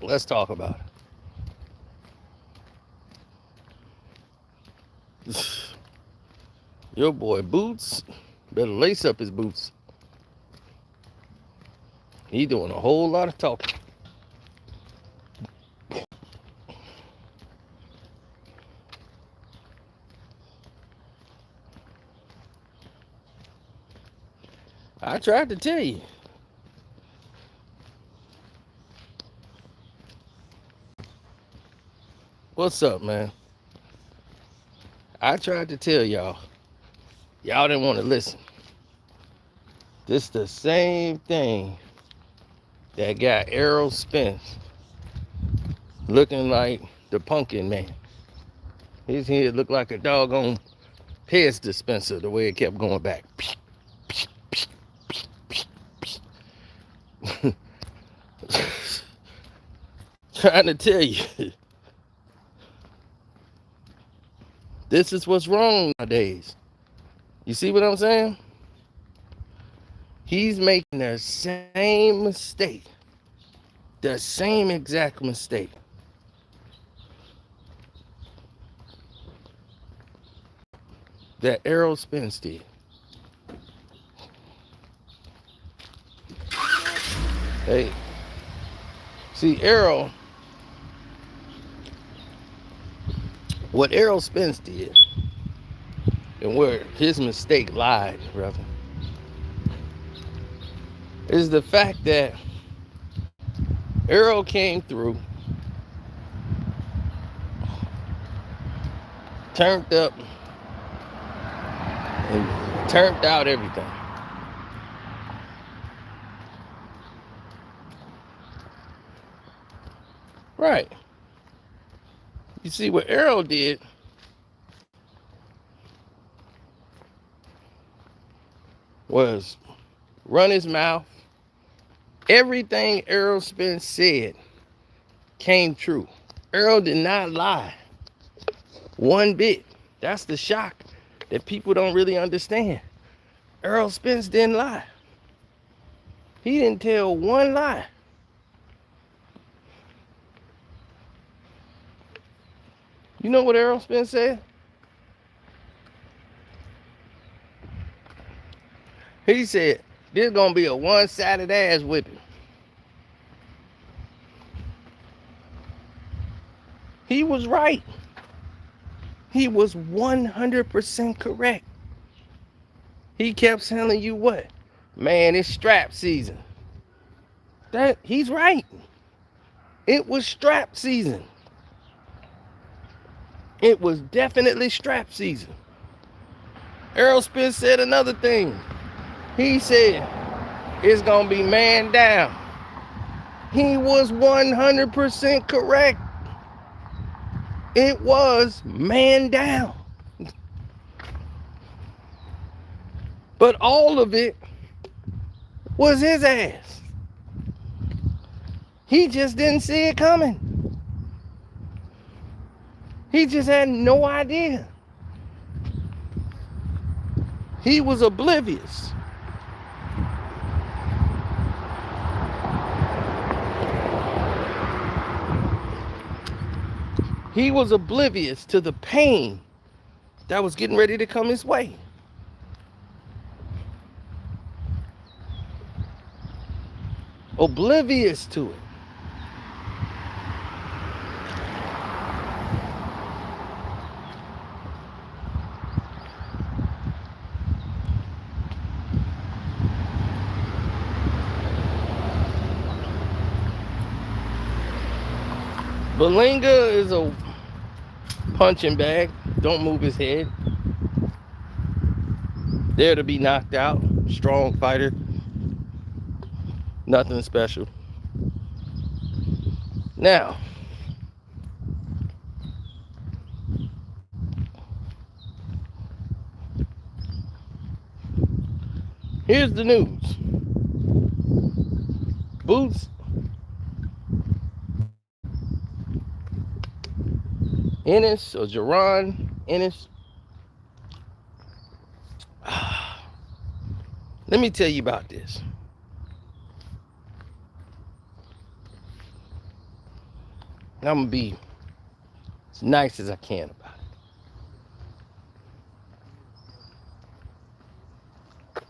Let's talk about it. Your boy Boots better lace up his boots. He doing a whole lot of talking. I tried to tell you. What's up, man? I tried to tell y'all. Y'all didn't want to listen. This the same thing that got Errol Spence looking like the pumpkin man. His head looked like a doggone Pez dispenser the way it kept going back. Trying to tell you, this is what's wrong nowadays. You see what I'm saying? He's making the same mistake. The same exact mistake. That Errol Spence did. Hey, see, what Errol Spence did, and where his mistake lied, brother, is the fact that Errol came through, turned up, and turned out everything. Right. You see, what Errol did was run his mouth. Everything Errol Spence said came true. Errol did not lie one bit. That's the shock that people don't really understand. Errol Spence didn't lie. He didn't tell one lie. You know what Errol Spence said? He said, this is going to be a one-sided ass whipping. He was right. He was 100% correct. He kept telling you what? Man, it's strap season. He's right. It was strap season. It was definitely strap season. Errol Spence said another thing. He said, it's going to be man down. He was 100% correct. It was man down. But all of it was his ass. He just didn't see it coming. He just had no idea. He was oblivious. He was oblivious to the pain that was getting ready to come his way. Oblivious to it. Balinga is a punching bag. Don't move his head. There to be knocked out. Strong fighter. Nothing special. Now, here's the news. Boots Ennis or Jerron Ennis. Let me tell you about this. And I'm going to be as nice as I can about it.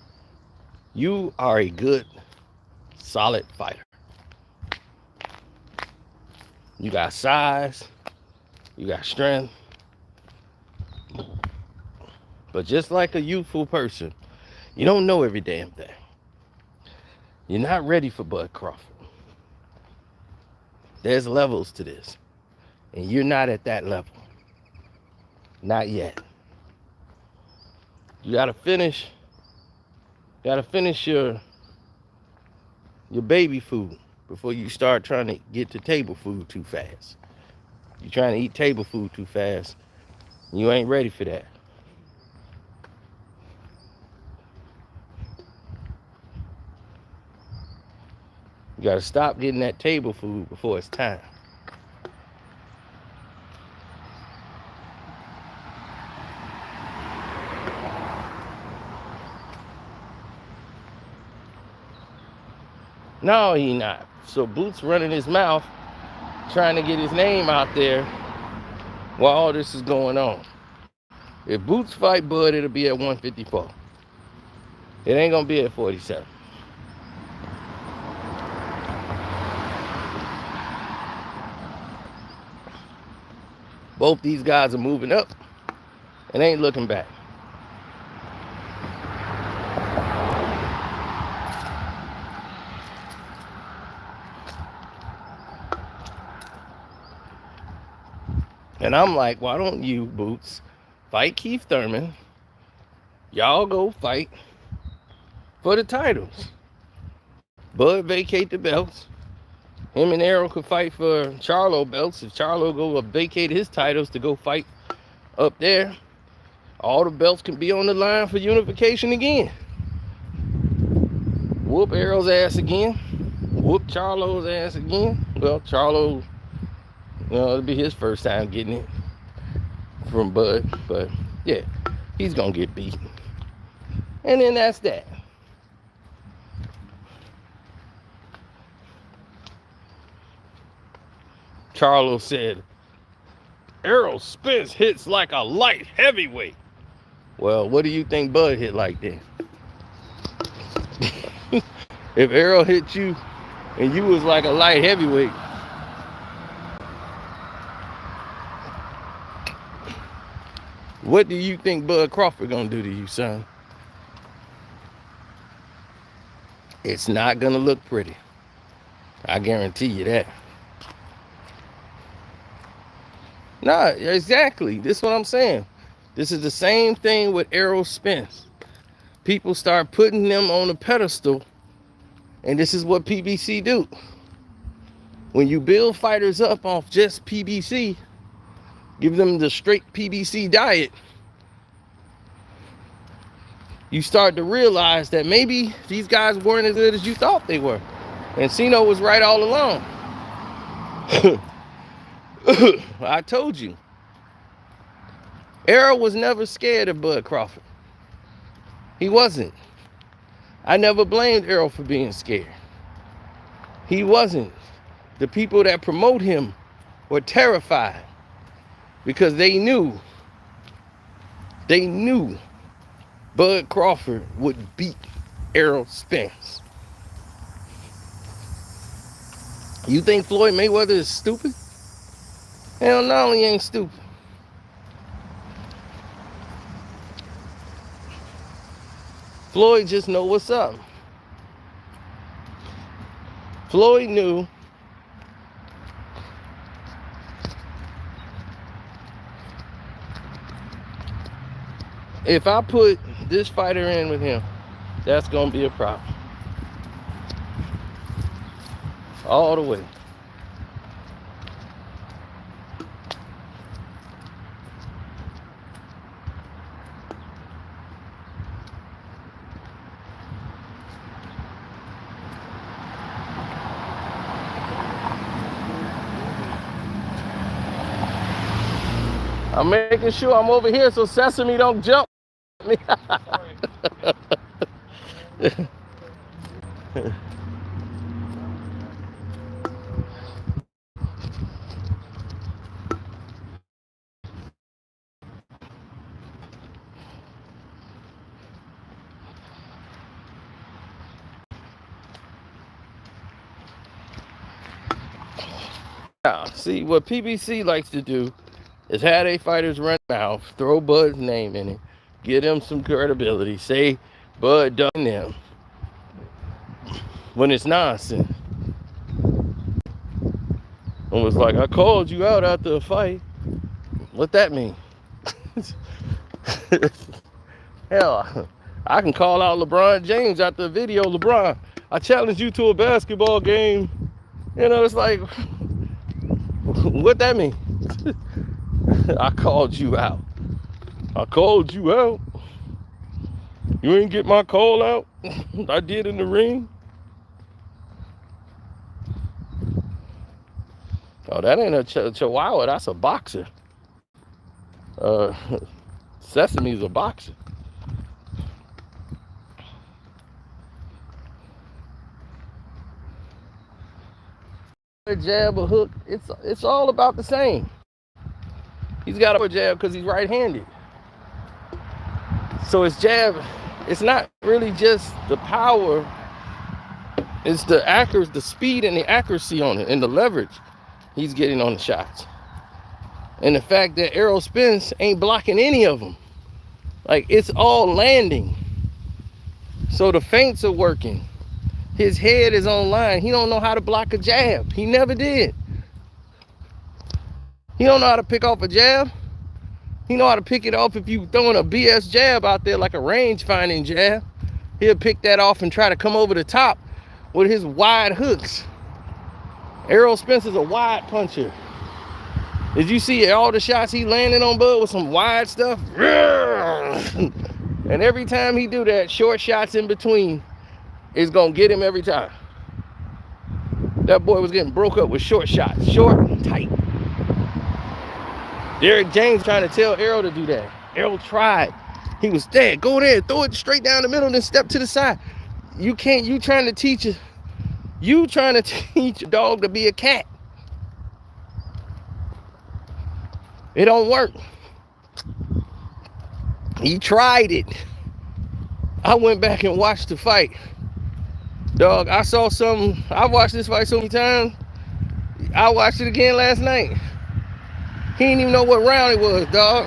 You are a good, solid fighter. You got size, you got strength. But just like a youthful person, you don't know every damn thing. You're not ready for Bud Crawford. There's levels to this. And you're not at that level. Not yet. You gotta finish your baby food before you start trying to get to table food too fast. You're trying to eat table food too fast. You ain't ready for that. You gotta stop getting that table food before it's time. No, he not. So Boots running his mouth, trying to get his name out there while all this is going on. If Boots fight Bud, it'll be at 154. It ain't gonna be at 47. Both these guys are moving up and ain't looking back. And I'm like, why don't you, Boots, fight Keith Thurman? Y'all go fight for the titles. Bud vacate the belts. Him and Errol could fight for Charlo belts. If Charlo go vacate his titles to go fight up there, all the belts can be on the line for unification again. Whoop Errol's ass again. Whoop Charlo's ass again. Well, Charlo, it'll be his first time getting it from Bud. But yeah, he's gonna get beat. And then that's that. Charlo said, Errol Spence hits like a light heavyweight. Well, what do you think Bud hit like then? If Errol hit you and you was like a light heavyweight, what do you think Bud Crawford gonna do to you, son? It's not gonna look pretty. I guarantee you that. Nah, exactly. This is what I'm saying. This is the same thing with Errol Spence. People start putting them on a pedestal, and this is what PBC do. When you build fighters up off just PBC, give them the straight PBC diet, you start to realize that maybe these guys weren't as good as you thought they were. And Cino was right all along. I told you. Errol was never scared of Bud Crawford. He wasn't. I never blamed Errol for being scared. He wasn't. The people that promote him were terrified because they knew Bud Crawford would beat Errol Spence. You think Floyd Mayweather is stupid? Hell no, he ain't stupid. Floyd just know what's up. Floyd knew if I put this fighter in with him, that's gonna be a problem. All the way. I'm making sure I'm over here so Sesame don't jump me. Now, see, what PBC likes to do is have their fighters run mouth, throw Bud's name in it, give them some credibility, say Bud done them, when it's nonsense. And was like, I called you out after a fight. What that mean? Hell, I can call out LeBron James after a video. LeBron, I challenge you to a basketball game. You know, it's like, what that mean? I called you out. I called you out. You ain't get my call out. I did in the ring. Oh, that ain't a chihuahua. That's a boxer. Sesame's a boxer. A jab, a hook, it's all about the same. He's got a jab because he's right-handed. So his jab, it's not really just the power, it's the accuracy, the speed and the accuracy on it, and the leverage he's getting on the shots. And the fact that Errol Spence ain't blocking any of them. Like, it's all landing. So the feints are working. His head is online. He don't know how to block a jab. He never did. He don't know how to pick off a jab. He know how to pick it off if you throwing a BS jab out there, like a range finding jab. He'll pick that off and try to come over the top with his wide hooks. Errol Spence is a wide puncher. Did you see all the shots he landed on Bud with some wide stuff? And every time he do that, short shots in between is gonna get him every time. That boy was getting broke up with short shots, short and tight. Derrick James trying to tell Errol to do that. Errol tried. He was there. Go there, throw it straight down the middle, then step to the side. You can't. You trying to teach a dog to be a cat. It don't work. He tried it. I went back and watched the fight. Dog, I saw something. I watched this fight so many times. I watched it again last night. He didn't even know what round it was, dog.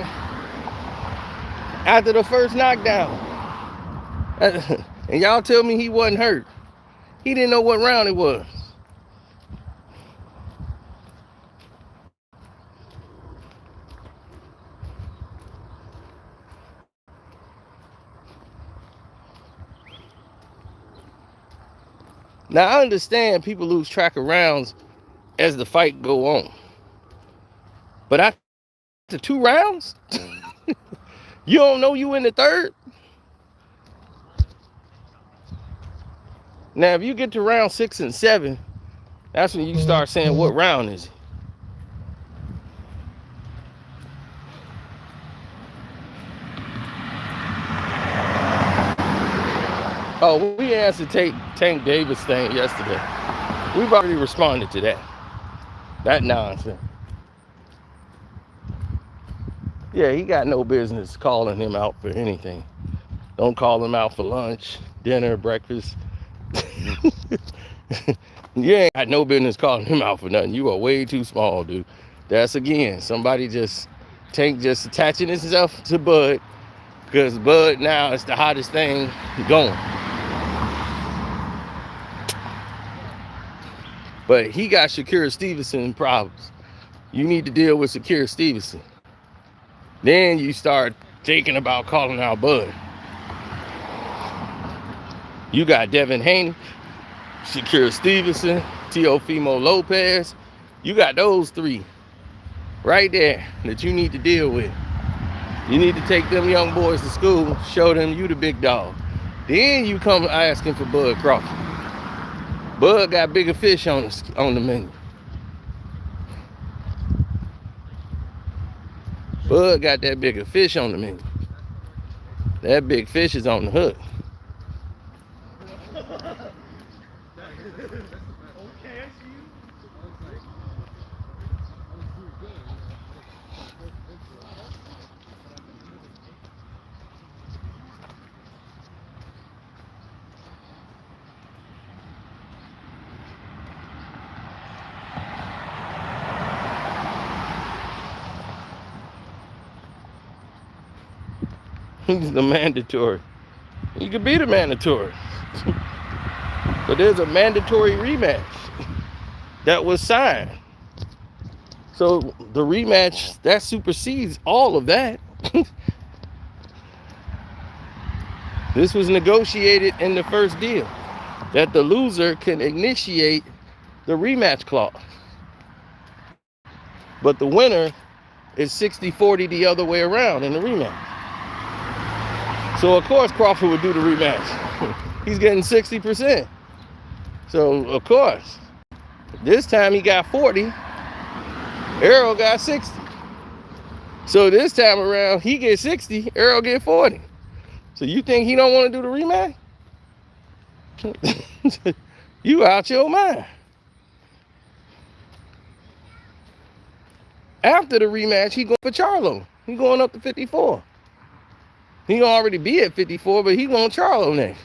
After the first knockdown. And y'all tell me he wasn't hurt. He didn't know what round it was. Now, I understand people lose track of rounds as the fight go on. But after 2 rounds, you don't know you in the third? Now, if you get to round 6 and 7, that's when you start saying, what round is it? Oh, we answered Tank Davis thing yesterday. We've already responded to that. That nonsense. Yeah, he got no business calling him out for anything. Don't call him out for lunch, dinner, breakfast. You ain't got no business calling him out for nothing. You are way too small, dude. That's, again, somebody Tank just attaching himself to Bud, because Bud now is the hottest thing going. But he got Shakur Stevenson problems. You need to deal with Shakur Stevenson. Then you start thinking about calling out Bud. You got Devin Haney, Shakur Stevenson, Teofimo Lopez. You got those 3 right there that you need to deal with. You need to take them young boys to school, show them you the big dog. Then you come asking for Bud Crawford. Bud got bigger fish on the menu. Bud got that bigger fish on the menu. That big fish is on the hook. He's the mandatory. He could be the mandatory. But there's a mandatory rematch that was signed. So the rematch, that supersedes all of that. This was negotiated in the first deal, that the loser can initiate the rematch clause. But the winner is 60-40 the other way around in the rematch. So of course Crawford would do the rematch. He's getting 60%. So of course, this time he got 40, Errol got 60. So this time around, he gets 60, Errol get 40. So you think he don't want to do the rematch? You out your mind. After the rematch, he going for Charlo. He going up to 54. He gonna already be at 54, but he want Charlo next.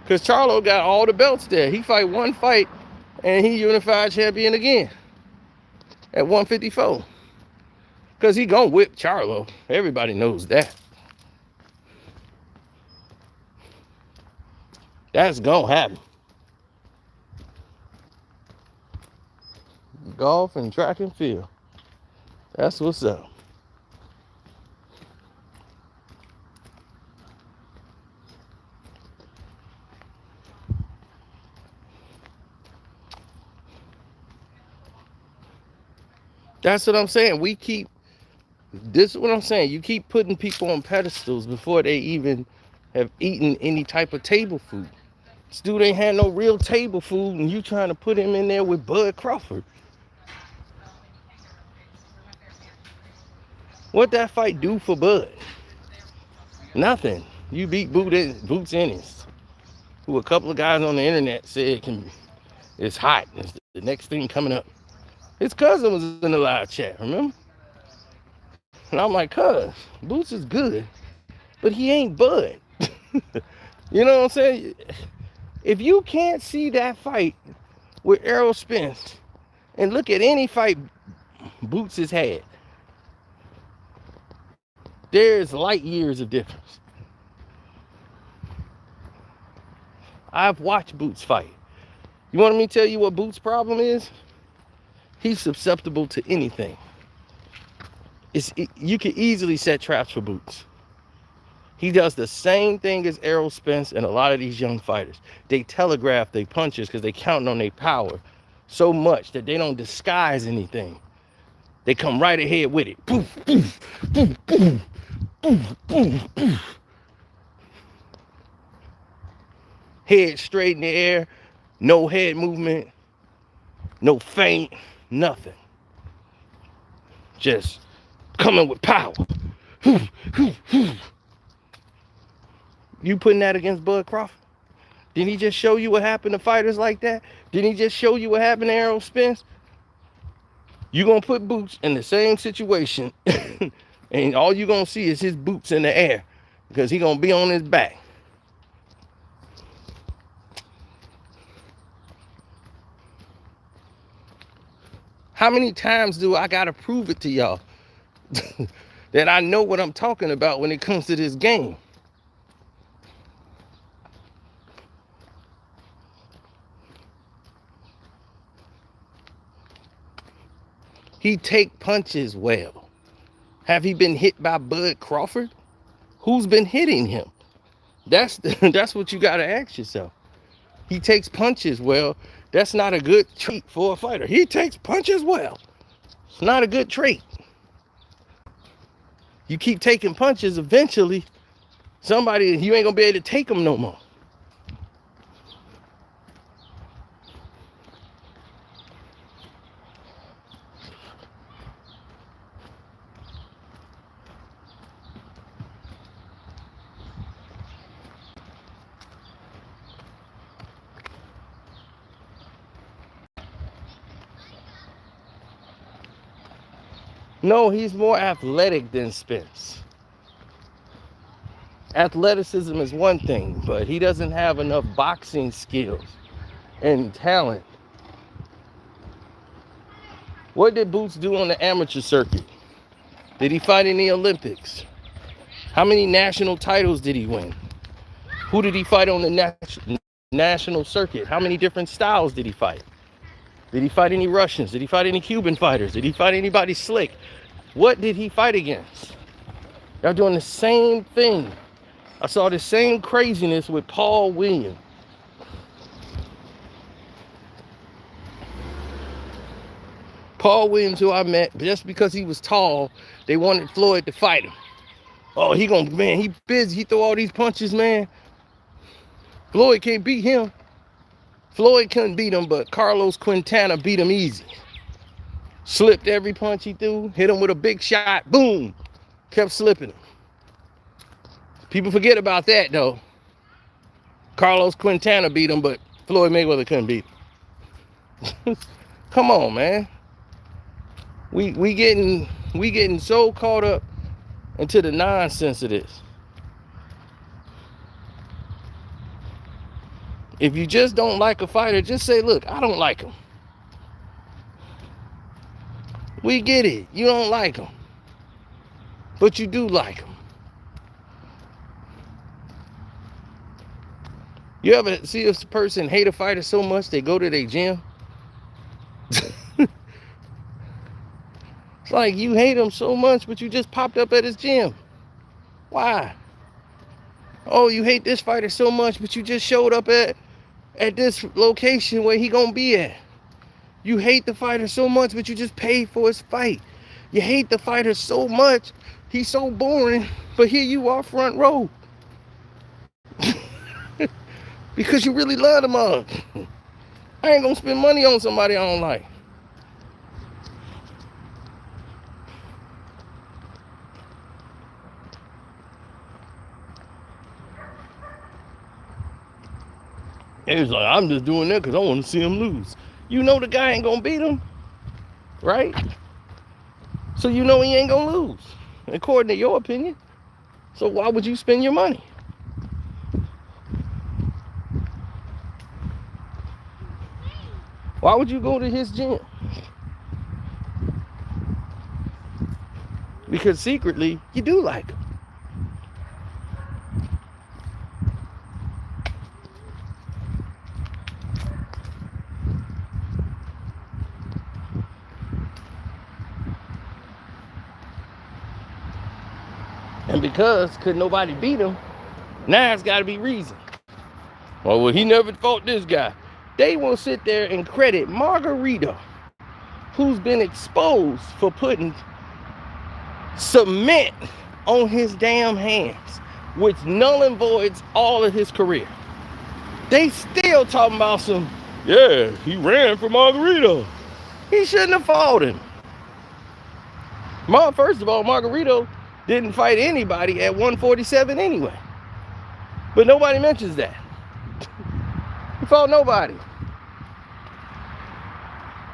Because Charlo got all the belts there. He fight one fight, and he unified champion again at 154. Because he gonna whip Charlo. Everybody knows that. That's gonna happen. Golf and track and field. That's what's up. That's what I'm saying. This is what I'm saying. You keep putting people on pedestals before they even have eaten any type of table food. This dude ain't had no real table food, and you trying to put him in there with Bud Crawford. What that fight do for Bud? Nothing. You beat Boots Ennis, who a couple of guys on the internet said it's hot. It's the next thing coming up. His cousin was in the live chat, remember? And I'm like, cuz, Boots is good, but he ain't Bud. You know what I'm saying? If you can't see that fight with Errol Spence and look at any fight Boots has had, there's light years of difference. I've watched Boots fight. You want me to tell you what Boots' problem is? He's susceptible to anything. You can easily set traps for Boots. He does the same thing as Errol Spence and a lot of these young fighters. They telegraph their punches because they counting on their power so much that they don't disguise anything. They come right ahead with it. Poof, poof, poof, poof, poof, poof, poof. Head straight in the air, no head movement, no feint, nothing. Just coming with power. You putting that against Bud Crawford? Did he just show you what happened to fighters like that? Did he just show you what happened to Errol Spence? You gonna put Boots in the same situation and all you gonna see is his boots in the air because he gonna be on his back. How many times do I gotta prove it to y'all that I know what I'm talking about when it comes to this game? He take punches well. Have he been hit by Bud Crawford? Who's been hitting him? That's what you gotta ask yourself. He takes punches well. That's not a good trait for a fighter. He takes punches well. It's not a good trait. You keep taking punches, eventually, you ain't gonna be able to take them no more. No, he's more athletic than Spence. Athleticism is one thing, but he doesn't have enough boxing skills and talent. What did Boots do on the amateur circuit? Did he fight in the Olympics? How many national titles did he win? Who did he fight on the national circuit? How many different styles did he fight? Did he fight any Russians? Did he fight any Cuban fighters? Did he fight anybody slick? What did he fight against? Y'all doing the same thing. I saw the same craziness with Paul Williams. Paul Williams, who I met, just because he was tall, they wanted Floyd to fight him. Oh, he busy. He throw all these punches, man. Floyd can't beat him. Floyd couldn't beat him, but Carlos Quintana beat him easy. Slipped every punch he threw, hit him with a big shot, boom. Kept slipping him. People forget about that, though. Carlos Quintana beat him, but Floyd Mayweather couldn't beat him. Come on, man. We getting so caught up into the nonsense of this. If you just don't like a fighter, just say, look, I don't like him. We get it. You don't like him. But you do like him. You ever see a person hate a fighter so much they go to their gym? It's like you hate him so much, but you just popped up at his gym. Why? Oh, you hate this fighter so much, but you just showed up at this location where he gonna be at. You hate the fighter so much, but you just paid for his fight. You hate the fighter so much, he's so boring, but here you are front row. Because you really love the mug. I ain't gonna spend money on somebody I don't like. It was like, I'm just doing that because I want to see him lose. You know the guy ain't gonna beat him, right? So you know he ain't gonna lose, according to your opinion. So why would you spend your money? Why would you go to his gym? Because secretly, you do like him. And because could nobody beat him, now it's got to be reason. Well, he never fought this guy. They will sit there and credit Margarito, who's been exposed for putting cement on his damn hands, which null and voids all of his career. They still talking about yeah, he ran for Margarito. He shouldn't have fought him. First of all, Margarito didn't fight anybody at 147 anyway. But nobody mentions that. He fought nobody.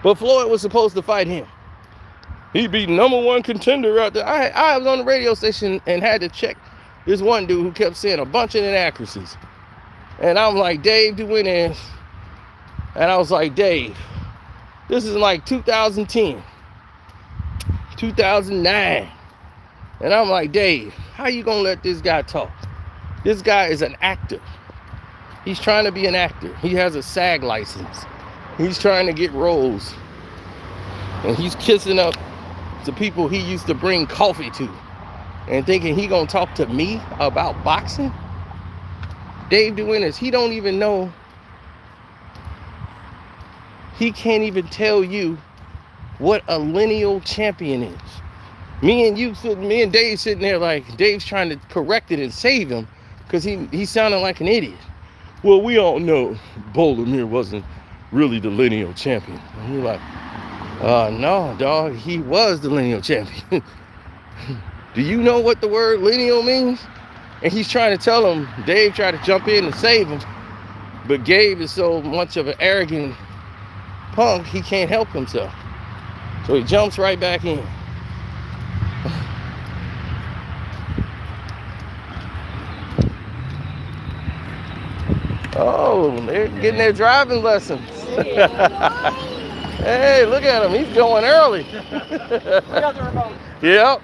But Floyd was supposed to fight him. He beat #1 contender out there. I was on the radio station and had to check this one dude who kept saying a bunch of inaccuracies. And I'm like, Dave Duenas. And I was like, Dave, this is like 2010, 2009. And I'm like, Dave, how you gonna let this guy talk? This guy is an actor. He's trying to be an actor. He has a SAG license. He's trying to get roles. And he's kissing up to people he used to bring coffee to and thinking he gonna talk to me about boxing? Dave Duenas, he don't even know. He can't even tell you what a lineal champion is. Me and Dave sitting there like Dave's trying to correct it and save him because he sounded like an idiot. Well, we all know Bolamir wasn't really the lineal champion. And you're like, no, dog, he was the lineal champion. Do you know what the word lineal means? And he's trying to tell him, Dave tried to jump in and save him, but Gabe is so much of an arrogant punk, he can't help himself. So he jumps right back in. Oh, they're getting their driving lessons. Hey, look at him. He's going early. We got the remote. Yep.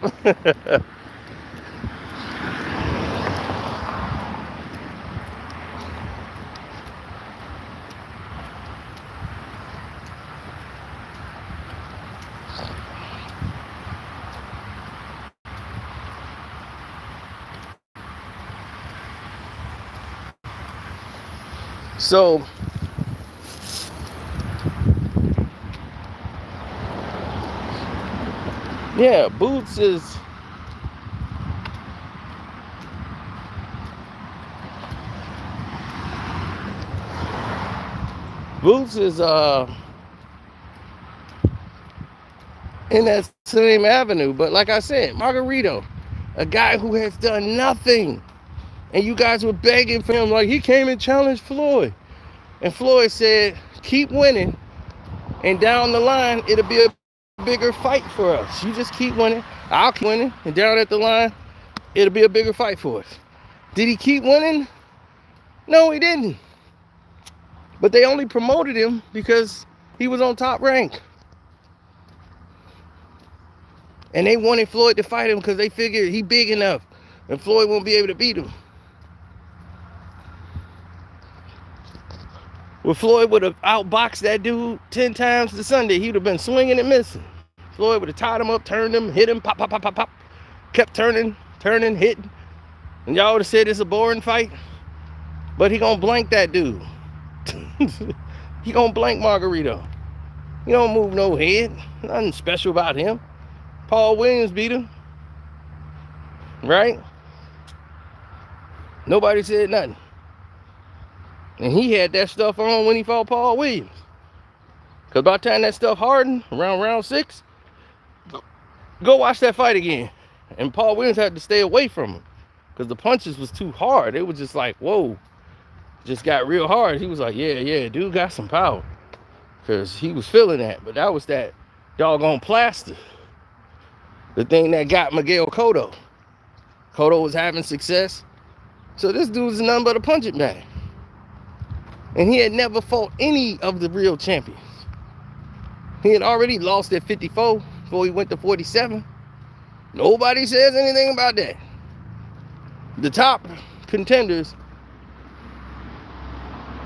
So yeah, Boots is in that same avenue. But like I said, Margarito, a guy who has done nothing. And you guys were begging for him, like he came and challenged Floyd. And Floyd said, keep winning. And down the line, it'll be a bigger fight for us. You just keep winning. I'll keep winning. And down at the line, it'll be a bigger fight for us. Did he keep winning? No, he didn't. But they only promoted him because he was on Top Rank. And they wanted Floyd to fight him because they figured he big enough and Floyd won't be able to beat him. Well, Floyd would have outboxed that dude 10 times to Sunday. He would have been swinging and missing. Floyd would have tied him up, turned him, hit him, pop, pop, pop, pop, pop. Kept turning, hitting. And y'all would have said it's a boring fight. But he gonna blank that dude. He gonna blank Margarito. He don't move no head. Nothing special about him. Paul Williams beat him. Right? Nobody said nothing. And he had that stuff on when he fought Paul Williams. Because by the time that stuff hardened, around round 6, go watch that fight again. And Paul Williams had to stay away from him. Because the punches was too hard. It was just like, whoa. Just got real hard. He was like, yeah, dude got some power. Because he was feeling that. But that was that doggone plaster. The thing that got Miguel Cotto. Cotto was having success. So this dude's nothing but a punching bag. And he had never fought any of the real champions. He had already lost at 54 before he went to 47. Nobody says anything about that. The top contenders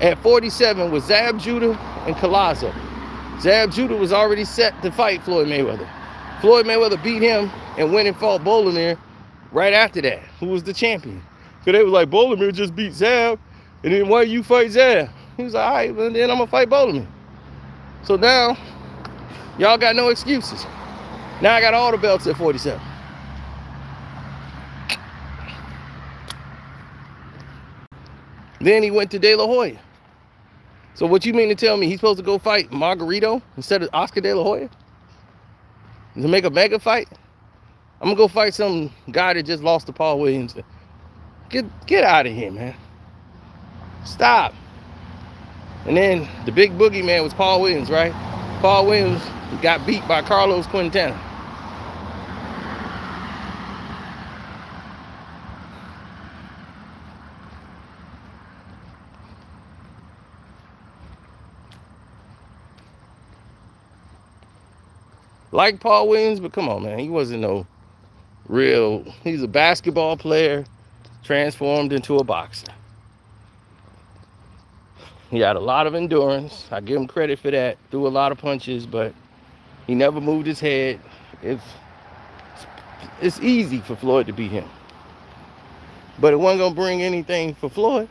at 47 was Zab Judah and Collazo. Zab Judah was already set to fight Floyd Mayweather. Floyd Mayweather beat him and went and fought Bolomir right after that, who was the champion. Because they was like, Bolomir just beat Zab, and then why you fight Zab? He was like, all right, well, then I'm going to fight Bolomir. So now, y'all got no excuses. Now I got all the belts at 47. Then he went to De La Hoya. So what you mean to tell me he's supposed to go fight Margarito instead of Oscar De La Hoya? To make a mega fight? I'm going to go fight some guy that just lost to Paul Williams. Get out of here, man. Stop. And then the big boogeyman was Paul Williams, right? Paul Williams got beat by Carlos Quintana. Like Paul Williams, but come on, man. He wasn't no real... He's a basketball player transformed into a boxer. He had a lot of endurance. I give him credit for that. Threw a lot of punches, but he never moved his head. It's easy for Floyd to beat him. But it wasn't going to bring anything for Floyd.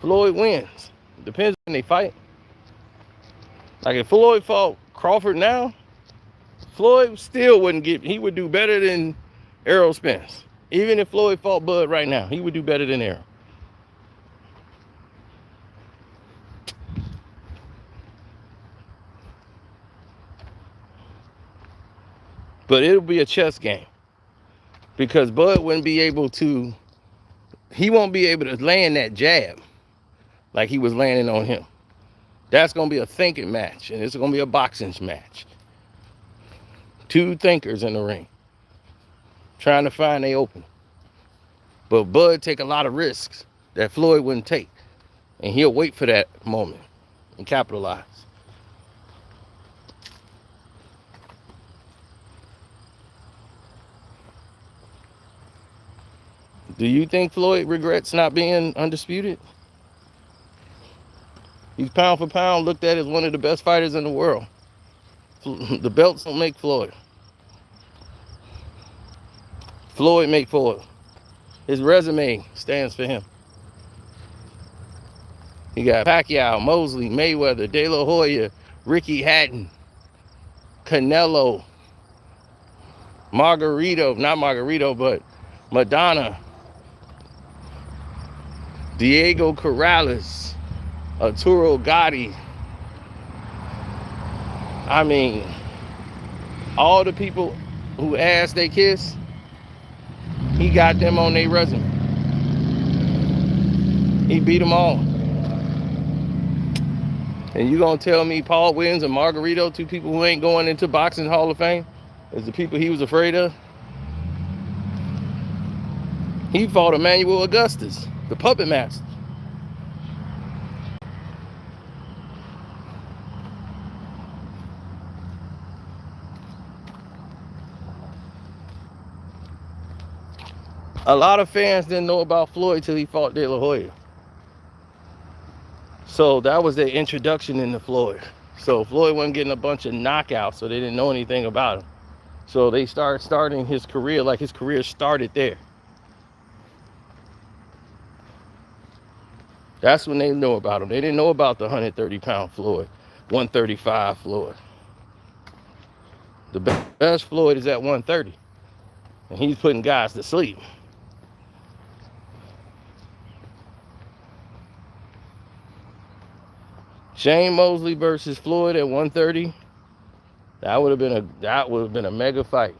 Floyd wins. Depends when they fight. Like if Floyd fought Crawford now, Floyd still wouldn't get... He would do better than Errol Spence. Even if Floyd fought Bud right now, he would do better than Errol. But it'll be a chess game. Because Bud wouldn't be able to... He won't be able to land that jab like he was landing on him. That's going to be a thinking match. And it's going to be a boxing match. Two thinkers in the ring. Trying to find they open. But Bud take a lot of risks that Floyd wouldn't take. And he'll wait for that moment and capitalize. Do you think Floyd regrets not being undisputed? He's pound for pound looked at as one of the best fighters in the world. The belts don't make Floyd. Floyd make for it. His resume stands for him. You got Pacquiao, Mosley, Mayweather, De La Hoya, Ricky Hatton, Canelo, not Margarito, but Madonna, Diego Corrales, Arturo Gatti. I mean, all the people who asked they kiss, he got them on their resume. He beat them all. And you gonna tell me Paul Williams and Margarito, two people who ain't going into boxing Hall of Fame, is the people he was afraid of? He fought Emmanuel Augustus, the puppet master. A lot of fans didn't know about Floyd till he fought De La Hoya. So that was their introduction into Floyd. So Floyd wasn't getting a bunch of knockouts, so they didn't know anything about him. So they starting his career like his career started there. That's when they know about him. They didn't know about the 130-pound Floyd, 135 Floyd. The best Floyd is at 130, and he's putting guys to sleep. Shane Mosley versus Floyd at 130. That would have been a mega fight.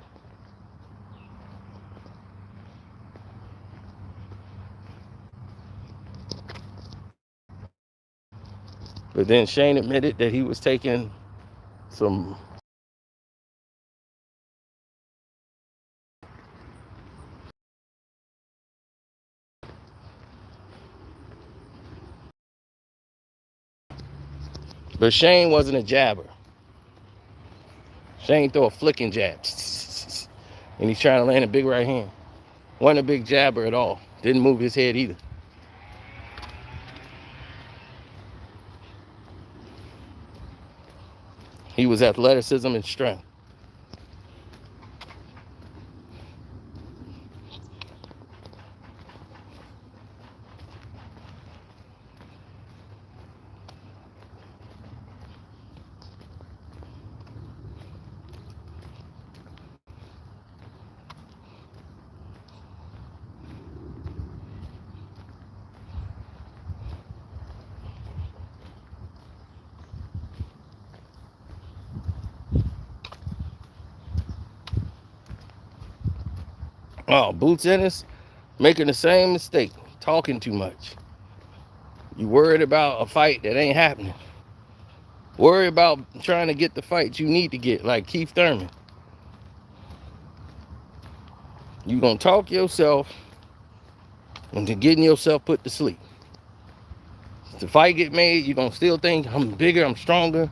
But then Shane admitted that he was taking some but Shane wasn't a jabber. Shane threw a flicking jab. And he's trying to land a big right hand. Wasn't a big jabber at all. Didn't move his head either. He was athleticism and strength. Oh, Boots Ennis making the same mistake, talking too much. You worried about a fight that ain't happening. Worry about trying to get the fights you need to get, like Keith Thurman. You gonna talk yourself into getting yourself put to sleep. If the fight get made, you gonna still think I'm bigger, I'm stronger.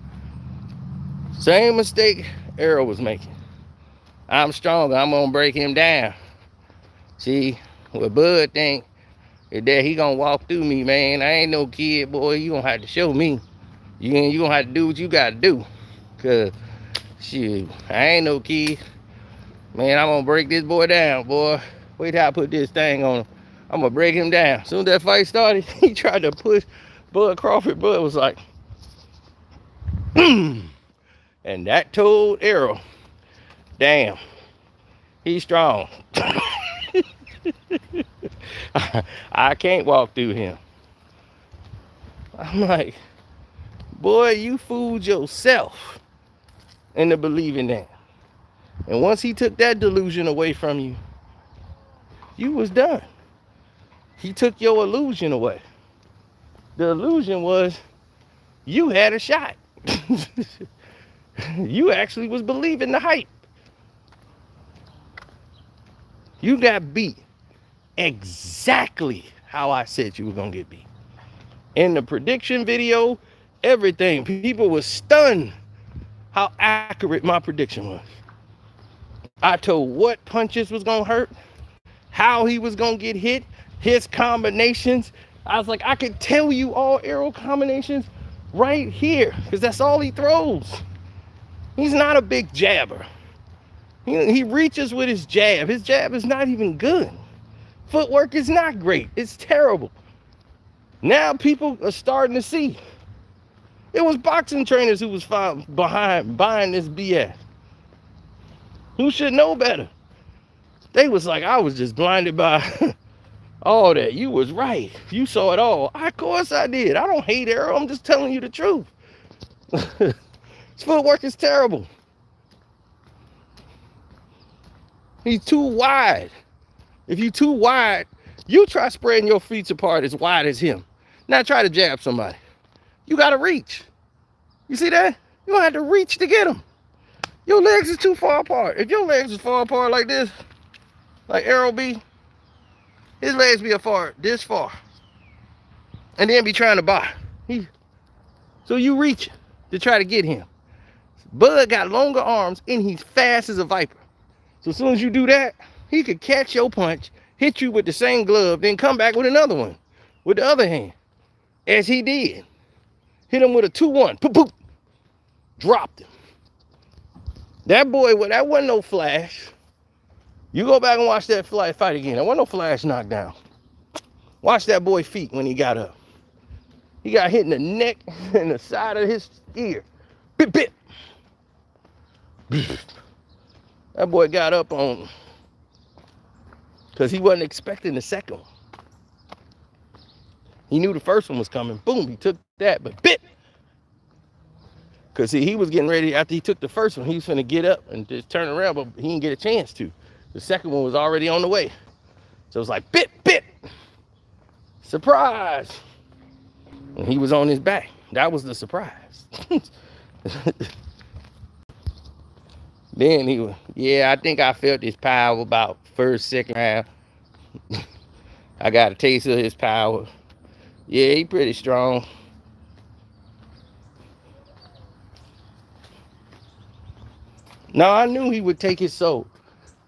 Same mistake Errol was making. I'm stronger, I'm gonna break him down. See, what Bud think is that he gonna walk through me, man. I ain't no kid, boy. You gonna have to show me. You gonna have to do what you gotta do. Cause, shit, I ain't no kid. Man, I'm gonna break this boy down, boy. Wait till I put this thing on him. I'm gonna break him down. Soon as that fight started, he tried to push Bud Crawford. Bud was like, and that told Errol, damn, he's strong. I can't walk through him. I'm like, boy, you fooled yourself into believing that. And once he took that delusion away from you, you was done. He took your illusion away. The illusion was you had a shot. You actually was believing the hype. You got beat exactly how I said you were gonna get beat. In the prediction video, everything, people were stunned how accurate my prediction was. I told what punches was gonna hurt, how he was gonna get hit, his combinations. I was like, I could tell you all Errol combinations right here, because that's all he throws. He's not a big jabber. He reaches with his jab. His jab is not even good. Footwork is not great. It's terrible. Now people are starting to see. It was boxing trainers who was found behind buying this BS. Who should know better? They was like, I was just blinded by all that. You was right. You saw it all. Of course I did. I don't hate Errol. I'm just telling you the truth. His footwork is terrible. He's too wide. If you too wide, you try spreading your feet apart as wide as him. Now try to jab somebody. You got to reach. You see that? You don't have to reach to get him. Your legs is too far apart. If your legs is far apart like this, like Errol B, his legs be apart this far. And then be trying to buy. So you reach to try to get him. Bud got longer arms and he's fast as a viper. So as soon as you do that, he could catch your punch, hit you with the same glove, then come back with another one with the other hand, as he did. Hit him with a 2-1, poop, poop, dropped him. That boy, that wasn't no flash. You go back and watch that fight again. There wasn't no flash knockdown. Watch that boy's feet when he got up. He got hit in the neck and the side of his ear. Bip, bip. That boy got up on, because he wasn't expecting the second one. He knew the first one was coming. Boom, he took that, but bit. Because he was getting ready, after he took the first one, he was finna get up and just turn around, but he didn't get a chance to. The second one was already on the way. So it was like, bit, bit. Surprise. And he was on his back. That was the surprise. Then he was, yeah, I think I felt his power about first, second round. I got a taste of his power. Yeah, he pretty strong. No, I knew he would take his soul.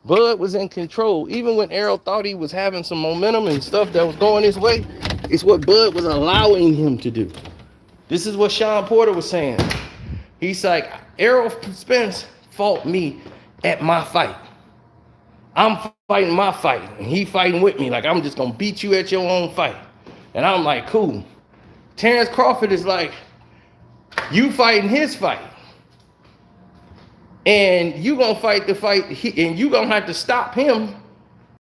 Bud was in control. Even when Errol thought he was having some momentum and stuff that was going his way, it's what Bud was allowing him to do. This is what Sean Porter was saying. He's like, Errol Spence fought me at my fight. I'm fighting my fight, and he fighting with me. Like, I'm just going to beat you at your own fight. And I'm like, cool. Terrence Crawford is like, you fighting his fight. And you going to fight the fight, and you going to have to stop him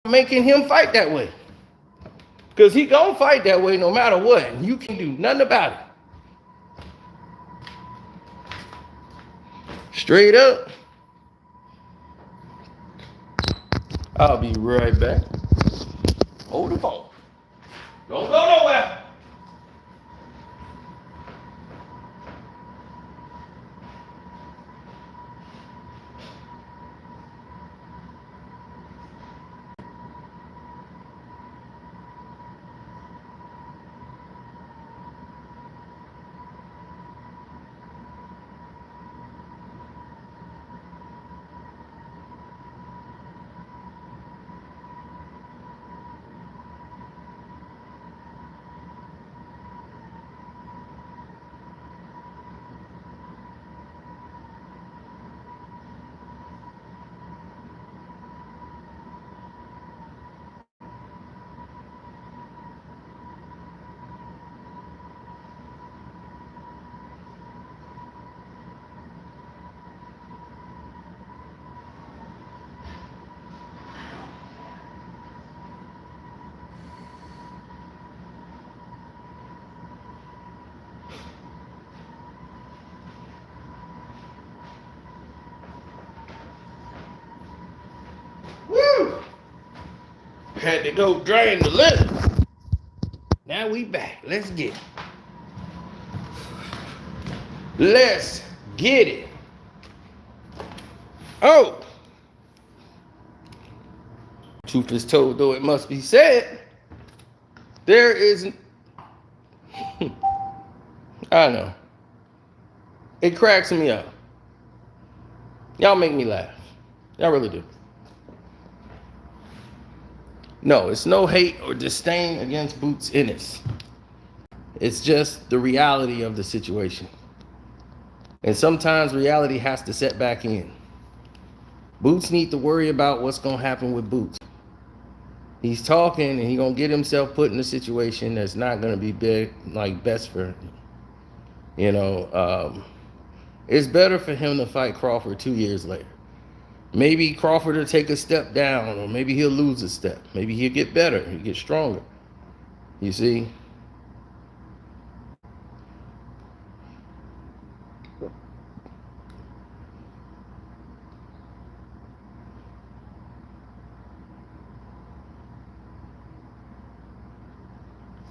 making him fight that way. Because he going to fight that way no matter what. And you can do nothing about it. Straight up. I'll be right back. Hold the phone. Don't go nowhere. Had to go drain the litter. Now we back. Let's get it. Let's get it. Oh. Truth is told, though it must be said, there is, I know. It cracks me up. Y'all make me laugh. Y'all really do. No, it's no hate or disdain against Boots Ennis. It's just the reality of the situation. And sometimes reality has to set back in. Boots need to worry about what's gonna happen with Boots. He's talking and he's gonna get himself put in a situation that's not gonna be big, like best for him. You know, it's better for him to fight Crawford 2 years later. Maybe Crawford will take a step down, or maybe he'll lose a step. Maybe he'll get better, he'll get stronger. You see?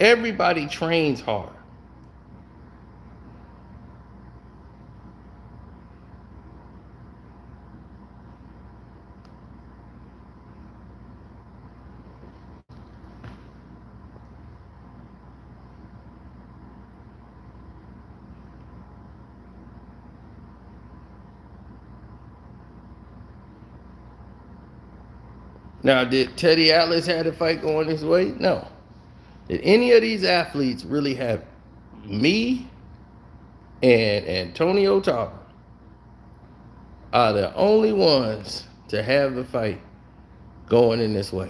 Everybody trains hard. Now, did Teddy Atlas have a fight going this way? No. Did any of these athletes really have me and Antonio Tarver are the only ones to have the fight going in this way?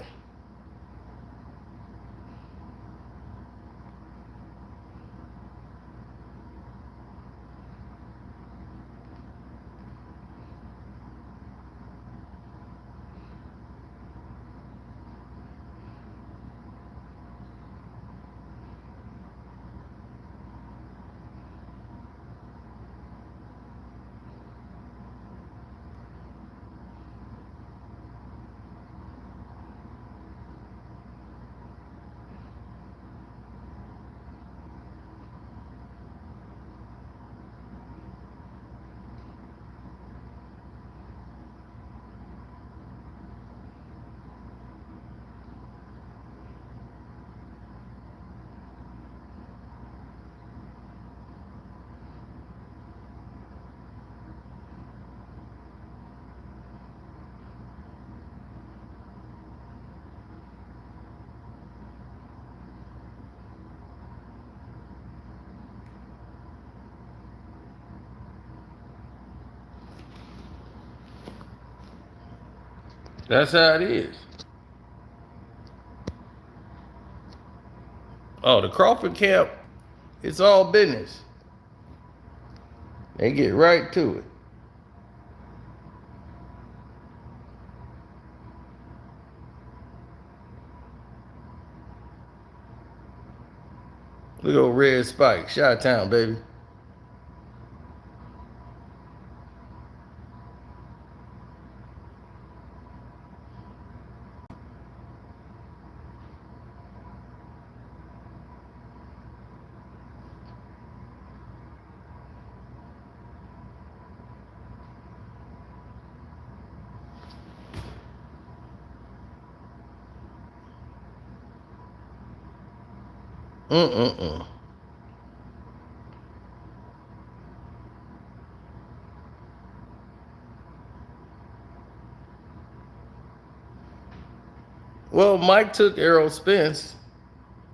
That's how it is. Oh, the Crawford camp, it's all business. They get right to it. Look at Red Spike, Shot Town, baby. Mm-mm-mm. Well, Mike took Errol Spence,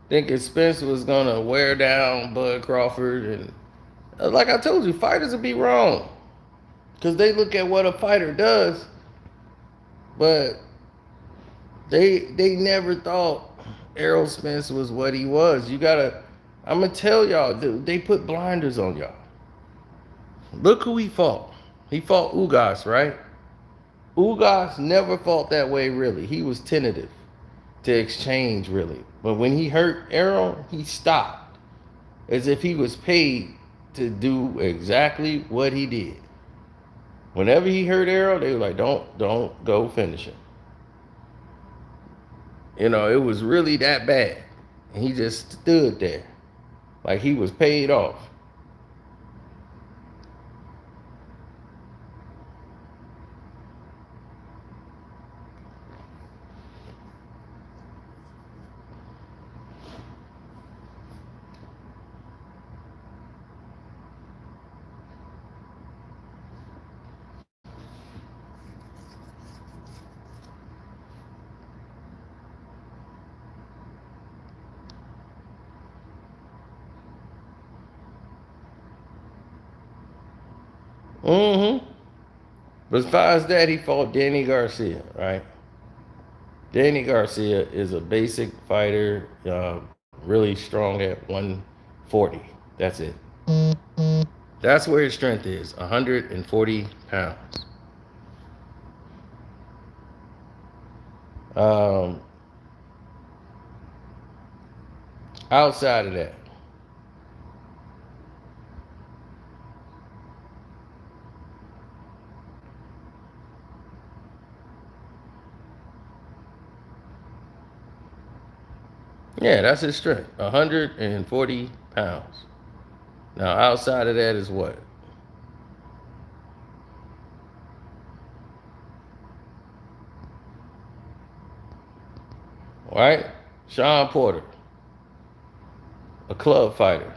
thinking Spence was gonna wear down Bud Crawford, and like I told you, fighters will be wrong because they look at what a fighter does, but they never thought Errol Spence was what he was. You gotta, I'm gonna tell y'all, they put blinders on y'all. Look who he fought. He fought Ugas, right? Ugas never fought that way, really. He was tentative to exchange, really. But when he hurt Errol, he stopped as if he was paid to do exactly what he did. Whenever he hurt Errol, they were like, don't go finish him. You know, it was really that bad. And he just stood there like he was paid off. Mm-hmm. Besides that, he fought Danny Garcia, right? Danny Garcia is a basic fighter, really strong at 140. That's it. That's where his strength is, 140 pounds. Um, Outside of that, yeah, that's his strength, 140 pounds. Now, outside of that is what? Right? Sean Porter, a club fighter.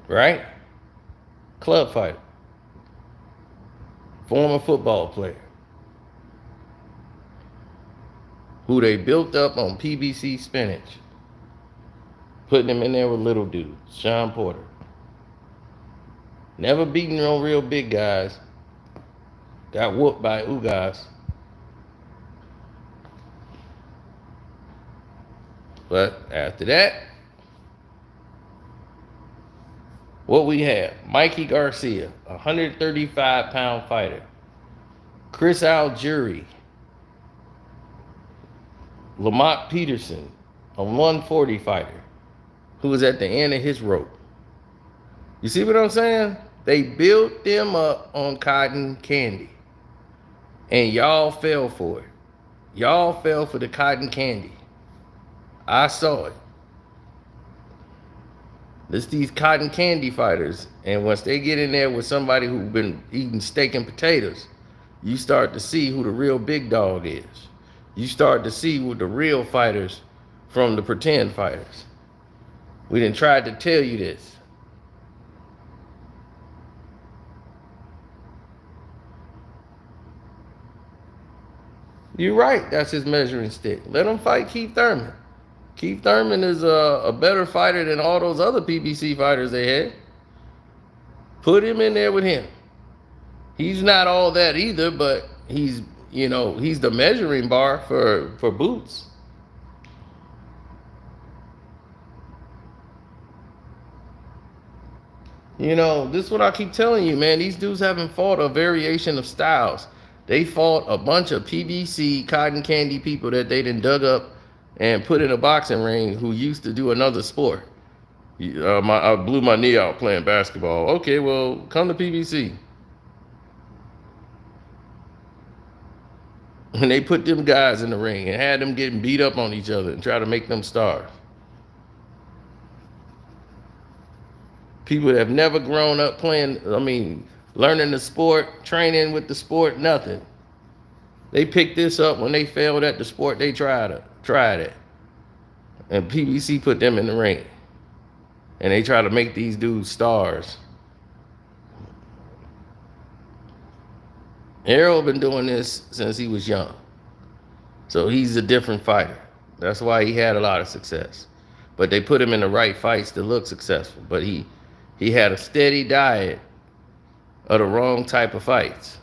Right? Club fighter. Former football player. Who they built up on PBC spinach. Putting him in there with little dudes. Sean Porter. Never beaten no real big guys. Got whooped by Ugas. But after that, what we have? Mikey Garcia, 135-pound fighter. Chris Algieri. Lamont Peterson, a 140 fighter, who was at the end of his rope. You see what I'm saying? They built them up on cotton candy. And y'all fell for it. Y'all fell for the cotton candy. I saw it. It's these cotton candy fighters. And once they get in there with somebody who's been eating steak and potatoes, you start to see who the real big dog is. You start to see who the real fighters from the pretend fighters. We done tried to tell you this. You're right. That's his measuring stick. Let him fight Keith Thurman. Keith Thurman is a better fighter than all those other PBC fighters they had. Put him in there with him. He's not all that either, but he's the measuring bar for Boots. This is what I keep telling you, man. These dudes haven't fought a variation of styles. They fought a bunch of PBC cotton candy people that they done dug up and put in a boxing ring who used to do another sport. I blew my knee out playing basketball. Okay, well, come to PBC. And they put them guys in the ring and had them getting beat up on each other and try to make them stars. People that have never grown up learning the sport, training with the sport, nothing. They picked this up when they failed at the sport they tried it. And PBC put them in the ring. And they try to make these dudes stars. Errol been doing this since he was young. So he's a different fighter. That's why he had a lot of success. But they put him in the right fights to look successful. But he had a steady diet of the wrong type of fights.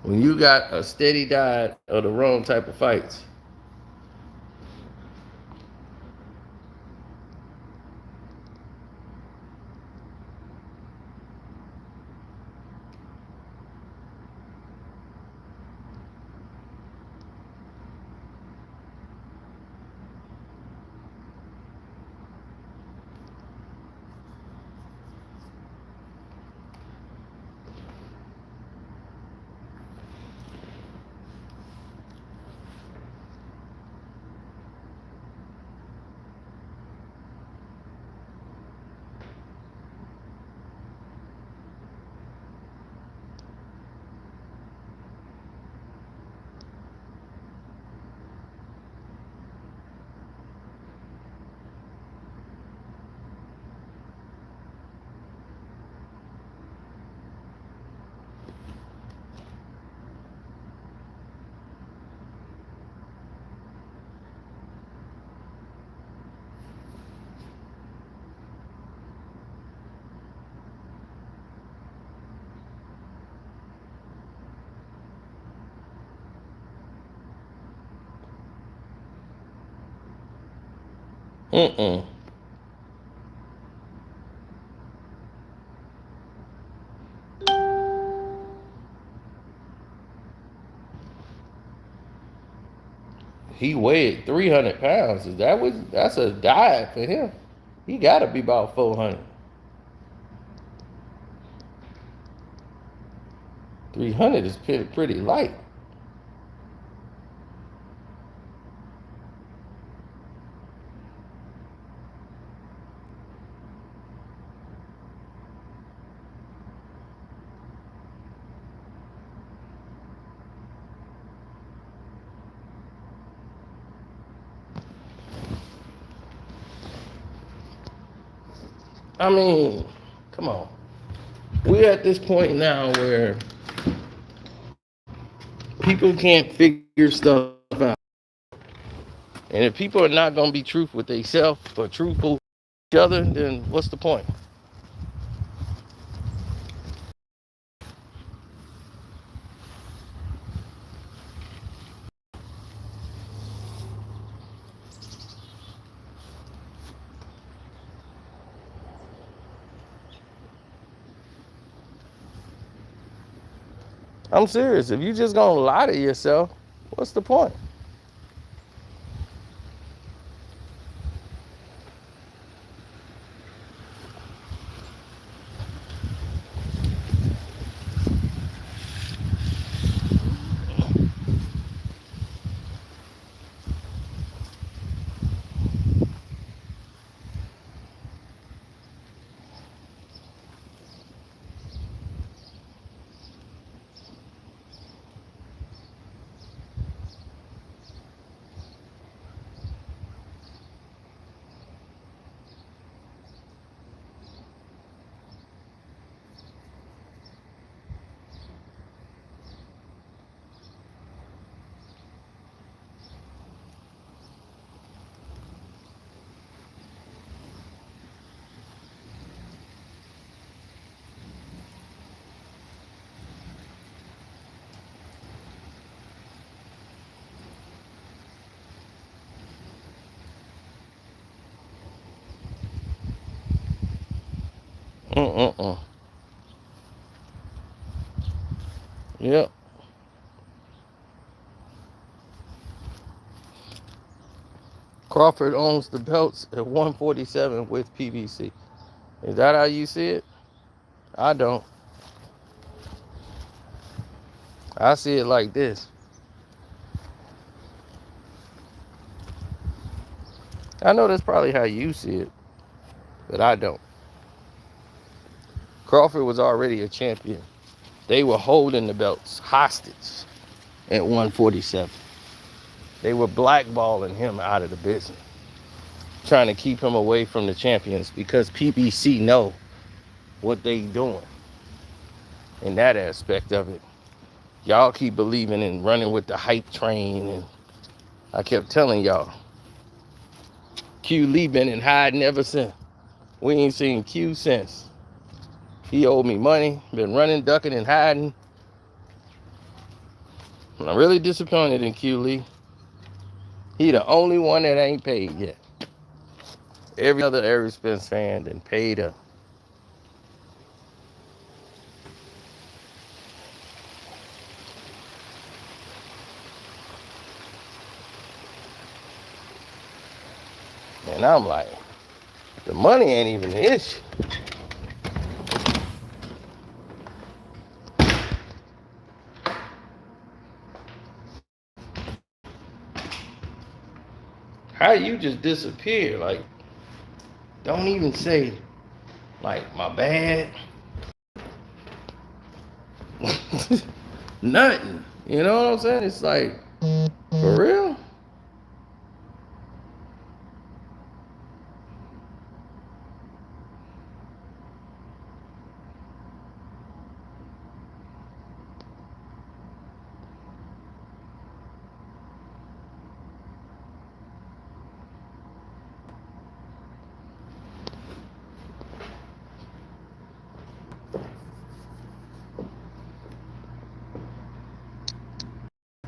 When you got a steady diet of the wrong type of fights, Mm-mm. He weighed 300 pounds. That's a diet for him. He got to be about 400. 300 is pretty light. I mean, come on. We're at this point now where people can't figure stuff out. And if people are not going to be truthful with themselves or truthful with each other, then what's the point? I'm serious. If you just going to lie to yourself, what's the point? Mm-mm-mm. Yep. Crawford owns the belts at 147 with PBC. Is that how you see it? I don't. I see it like this. I know that's probably how you see it, but I don't. Crawford was already a champion. They were holding the belts hostage at 147. They were blackballing him out of the business, trying to keep him away from the champions because PBC know what they doing in that aspect of it. Y'all keep believing and running with the hype train, and I kept telling y'all, Q Lee been in hiding ever since. We ain't seen Q since. He owed me money, been running, ducking, and hiding. I'm really disappointed in Q Lee. He the only one that ain't paid yet. Every other Errol Spence fan done paid up. And I'm like, the money ain't even the issue. How you just disappear? Like, don't even say, like, my bad. Nothing. You know what I'm saying? It's like, for real?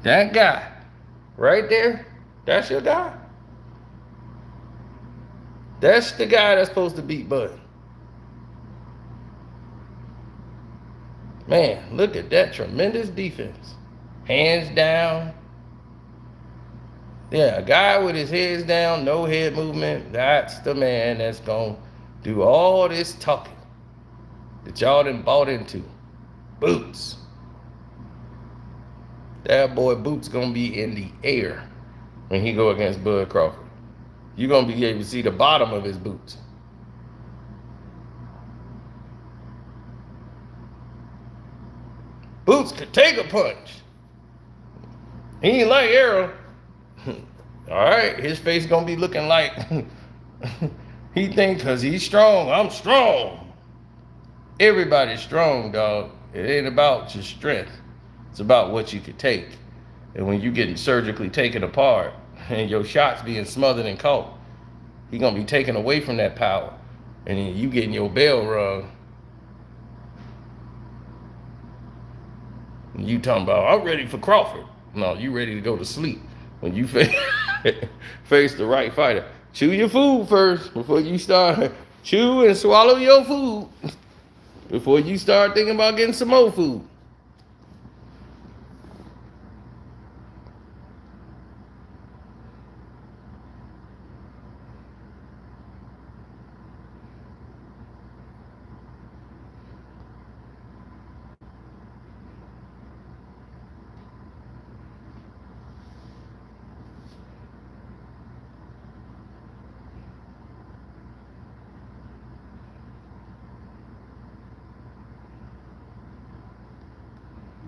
That guy right there, that's your guy. That's the guy that's supposed to beat Bud. Man, look at that tremendous defense. Hands down. Yeah, a guy with his head down, no head movement, that's the man that's going to do all this talking that y'all done bought into. Boots. That boy Boots going to be in the air when he go against Bud Crawford. You're going to be able to see the bottom of his boots. Boots could take a punch. He ain't like Errol. All right, his face gonna be looking like he think because he's strong, I'm strong. Everybody's strong, dog. It ain't about your strength. It's about what you could take. And when you getting surgically taken apart and your shots being smothered and caught, he gonna be taken away from that power. And then you getting your bell rung. And you talking about, I'm ready for Crawford. No, you ready to go to sleep when you face the right fighter. Chew your food first before you start. Chew and swallow your food before you start thinking about getting some more food.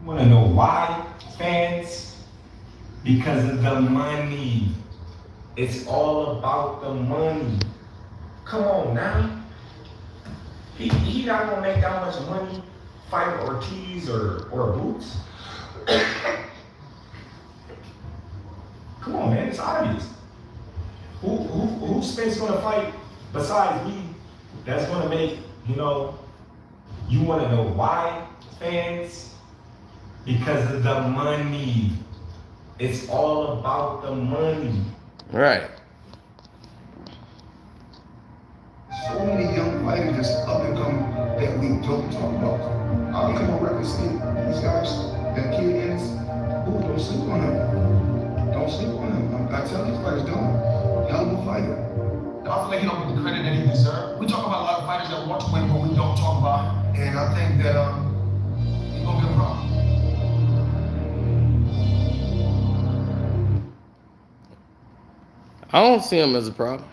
You want to know why, fans? Because of the money. It's all about the money. Come on now. He not gonna make that much money fighting Ortiz or Boots. Come on, man, it's obvious. Who's Spence gonna fight besides me? That's gonna make you want to know why, fans? Because of the money. It's all about the money. Right. So many young fighters just up and coming that we don't talk about. I'll come on record and say, these guys, that kid Ennis, don't sleep on him. Don't sleep on him. I tell these fighters, don't. Hell of a fighter. I feel like he don't get the credit that he deserves. We talk about a lot of fighters that want to win, but we don't talk about him. And I think that he's gonna be a problem. I don't see him as a problem.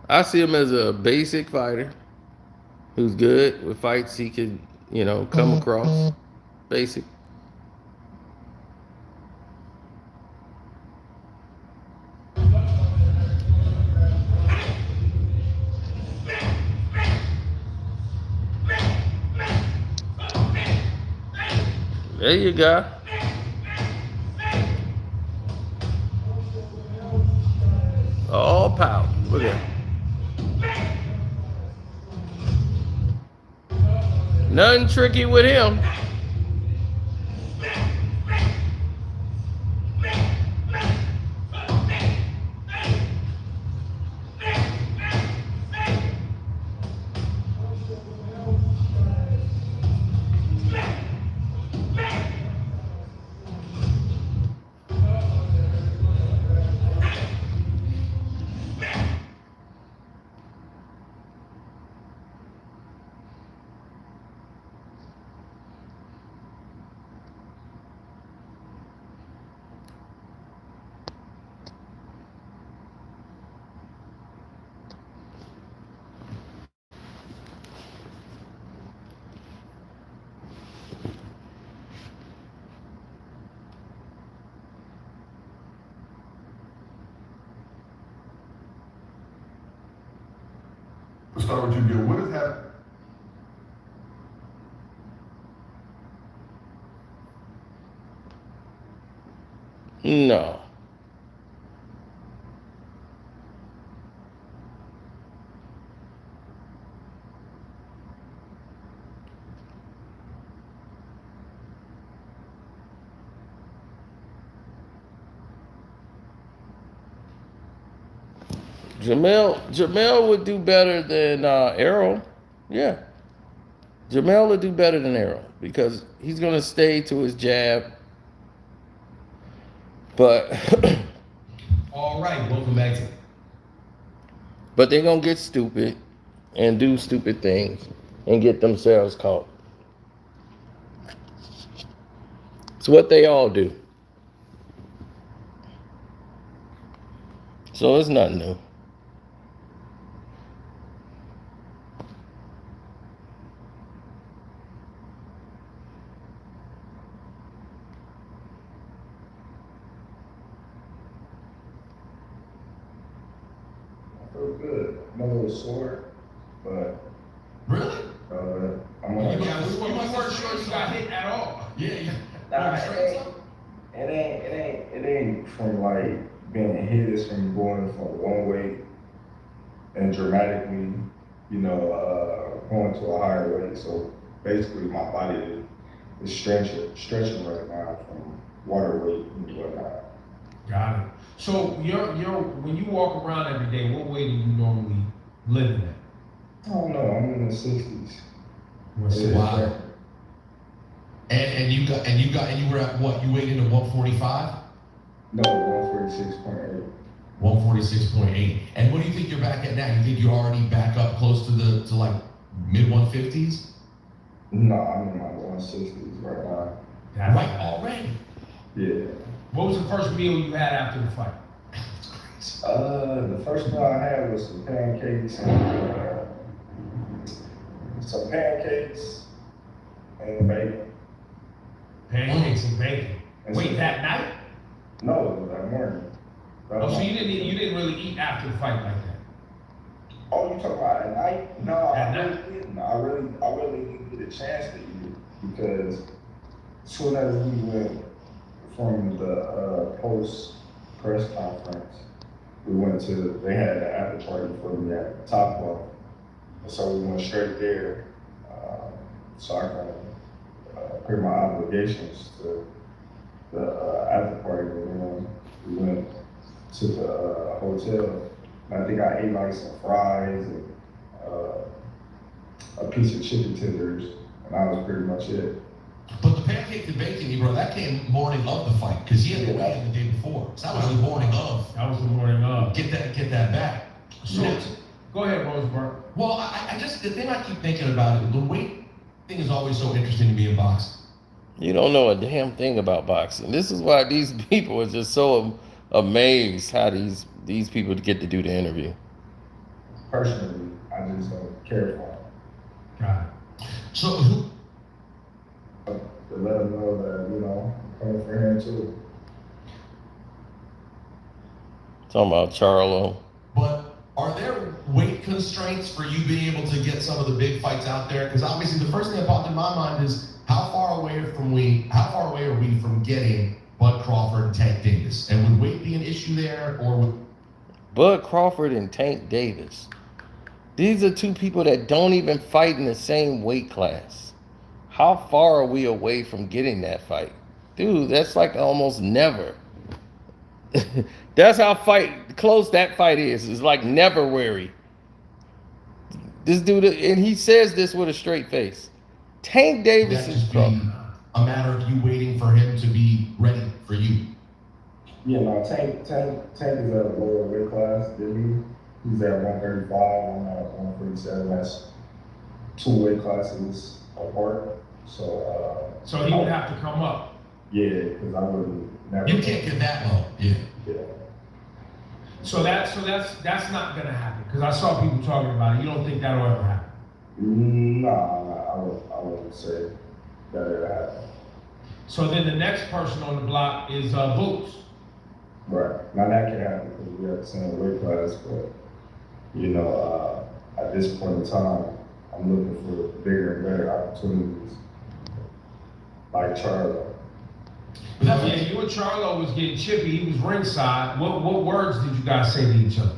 I see him as a basic fighter who's good with fights he could, come across. Basic. There you go. All power. Look at that. Nothing tricky with him. Let's start with you, Gil. What has happened? No. Jamel would do better than Errol. Yeah. Jamel would do better than Errol because he's gonna stay to his jab. But All right, welcome back to. but they're gonna get stupid and do stupid things and get themselves caught. It's what they all do. So it's nothing new. I feel good. I'm a little sore, but Really? I'm Yeah, gonna. you weren't sure you got hit at all. Yeah. Nah, it ain't from like being hit. It's from going from one way and dramatically, going to a higher weight. So basically, my body is stretching right now from water weight and whatnot. Got it. So you're when you walk around every day, what weight do you normally live in at? I don't know. I'm in the 60s. Wow. And you were at what? You weighed into 145? No, 146.8. 146.8. And what do you think you're back at now? You think you're already back up close to like mid 150s? No, I'm in my 160s right now. Right already. Yeah. What was the first meal you had after the fight? The first meal I had was some pancakes and bacon. Pancakes and bacon. And Wait, some- that night? No, that morning. Oh, so you didn't really eat after the fight like that? Oh, you talking about at night? No, At I night? really didn't. I really didn't get a chance to eat it because as soon as we went from the post press conference, they had an after party for me at Top Golf. And so we went straight there. So I kind of pay my obligations to the after party. And then we went to the hotel. And I think I ate like some fries and a piece of chicken tenders, and that was pretty much it. But the pancakes and bacon, bro, that came morning of the fight because he had the weigh-in the day before. So that was the morning of. That was the morning of. Get that back. So go ahead, Roseburg. Well, I just the thing I keep thinking about it, the weight thing is always so interesting to me in boxing. You don't know a damn thing about boxing. This is why these people are just so amazed how these people get to do the interview. Personally, I just don't care for him. Got it. So who? To let him know that, I'm coming for him too. Talking about Charlo. But are there weight constraints for you being able to get some of the big fights out there? Because obviously the first thing that popped in my mind is how far away are we from getting Bud Crawford and Tank Davis? And would weight be an issue there, or would Bud Crawford and Tank Davis. These are two people that don't even fight in the same weight class. How far are we away from getting that fight? Dude, that's like almost never. That's how close that fight is. It's like never wary. This dude, and he says this with a straight face. Tank Davis is be a matter of you waiting for him to be ready for you? Yeah, no, Tank is at a lower weight class than me. He's at 135, I'm at 147. That's 2 weight classes apart. So he would have to come up. Yeah, because I wouldn't never. You can't get that low. Yeah. So that's not gonna happen. Because I saw people talking about it. You don't think that'll ever happen? No, I wouldn't say that it'll happen. So then the next person on the block is Boots. Right. Now that can happen because we have the same weight class, but at this point in time, I'm looking for bigger and better opportunities, like Charlo. Yeah, you and Charlo was getting chippy. He was ringside. What words did you guys say to each other?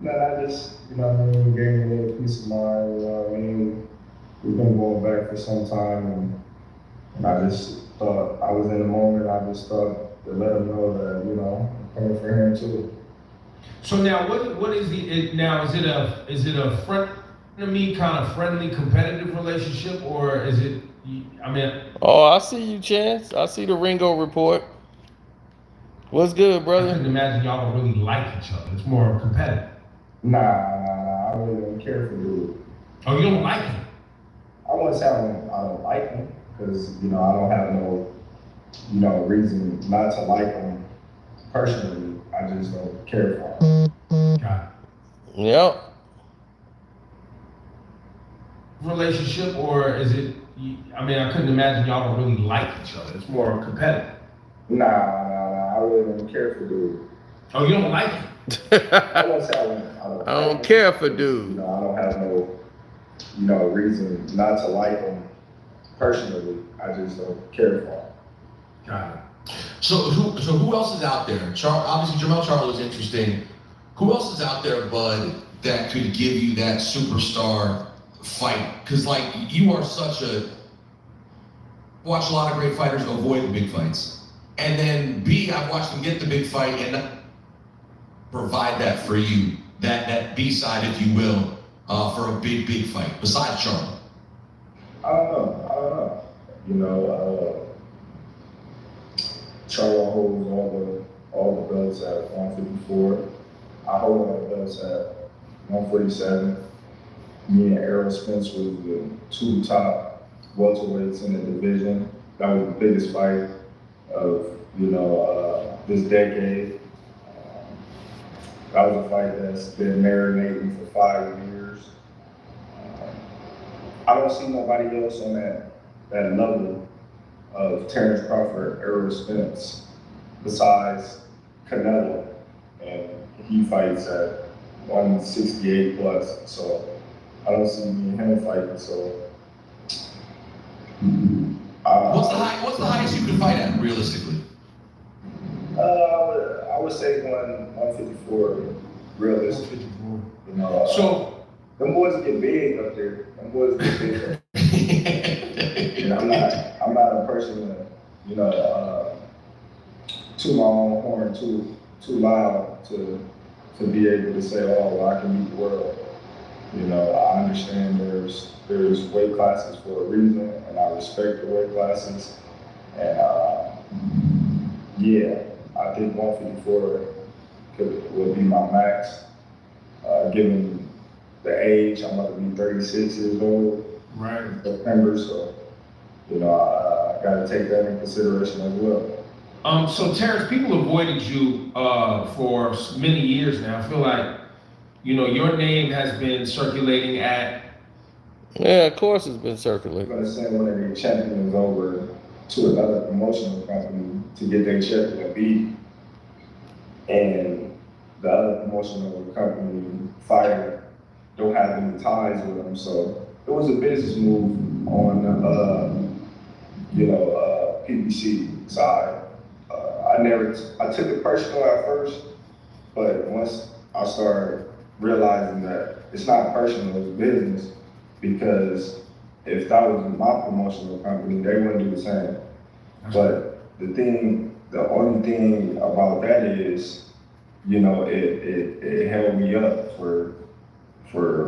No, I just, gave me a little peace of mind. We've been going back for some time, and I just thought I was in the moment. I just thought to let him know that, I'm coming for him too. So now, what is now? Is it a frenemy kind of friendly competitive relationship, or is it? I mean, Oh, I see you, Chance. I see the Ringo report. What's good, I brother? couldn't imagine y'all don't really like each other. It's more competitive. Nah, I really don't care for dude. Oh, you don't like him? I wouldn't say I don't like him, because, I don't have no, reason not to like him personally. I just don't care for him. Got it. Yep. Relationship, or is it? I mean, I couldn't imagine y'all don't really like each other. It's more competitive. Nah, I really don't care for dude. Oh, you don't like him? I wouldn't say I don't I like don't him, care for 'cause, dude. I don't have no, reason not to like him personally. I just don't care for him. Got it. So who else is out there? Obviously Jermell Charlo is interesting. Who else is out there, Bud, that could give you that superstar fight? Because like you are watch a lot of great fighters avoid the big fights, and then B, I've watched them get the big fight and provide that for you, that B side, if you will, for a big fight. Besides Charlo. I don't know. Charlo holds all the belts at 154. I hold all the belts at 147. Me and Errol Spence was the two top welterweights in the division. That was the biggest fight of this decade. That was a fight that's been marinating for 5 years. I don't see nobody else on that level of Terrence Crawford, Errol Spence, besides Canelo, and he fights at 168 plus. So I don't see me and him fighting. So what's the highest you can fight at realistically? I would say 154 realistic. So them boys get big up there. Them boys get big. And I'm not a person that toot my own horn too loud to be able to say, oh, well, I can beat the world. I understand there's weight classes for a reason, and I respect the weight classes. And yeah, I think 154 would be my max, given the age. I'm about to be 36 years old. right. In September, so I got to take that in consideration as well. So Terrence, people avoided you for many years now. I feel like your name has been circulating at. Yeah, of course it's been I'm circulating. going to send one of their champions over to another promotional company to get their champion beat, and the other promotional company fighter don't have any ties with them. So it was a business move on PBC side. I took it personal at first, but once I started realizing that it's not personal, it's business, because if that was my promotional company, they wouldn't do the same. But the only thing about that is, it held me up for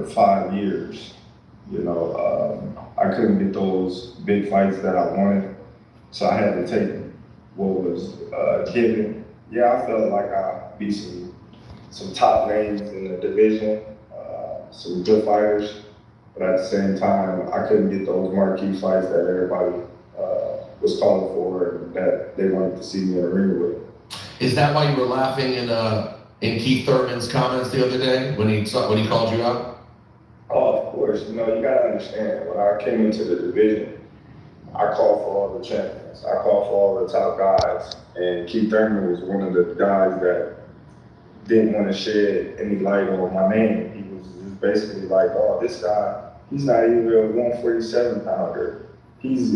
5 years. I couldn't get those big fights that I wanted, so I had to take what was given. Yeah, I felt like I beat some top names in the division, some good fighters, but at the same time, I couldn't get those marquee fights that everybody was calling for and that they wanted to see me in the ring with. Is that why you were laughing in Keith Thurman's comments the other day when he called you out? Oh, of course. You gotta understand, when I came into the division, I called for all the champions. I called for all the top guys. And Keith Thurman was one of the guys that didn't want to shed any light on my name. He was just basically like, oh, this guy, he's not even a 147 pounder. He's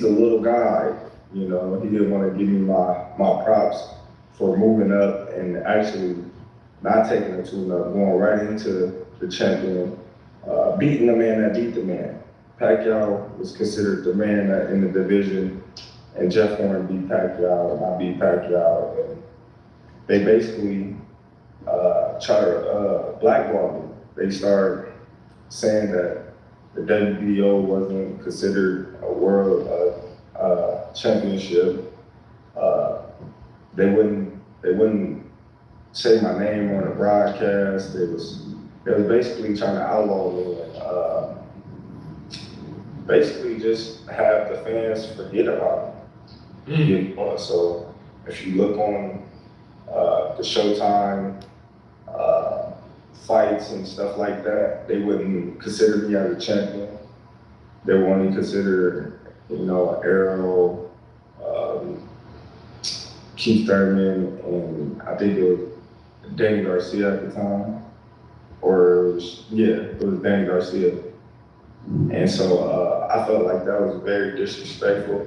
a little guy. He didn't want to give me my props for moving up and actually not taking a tune-up, going right into the champion, beating the man that beat the man. Pacquiao was considered the man in the division, and Jeff Horn beat Pacquiao, and I beat Pacquiao. And they basically try to blackball me. They start saying that the WBO wasn't considered a world championship. They wouldn't say my name on the broadcast. They was basically trying to outlaw me and basically just have the fans forget about me. You know, so if you look on the Showtime fights and stuff like that, they wouldn't consider me as a champion. They would only consider, Errol, Keith Thurman, and I think it was Danny Garcia at the time. It was Danny Garcia. And so I felt like that was very disrespectful.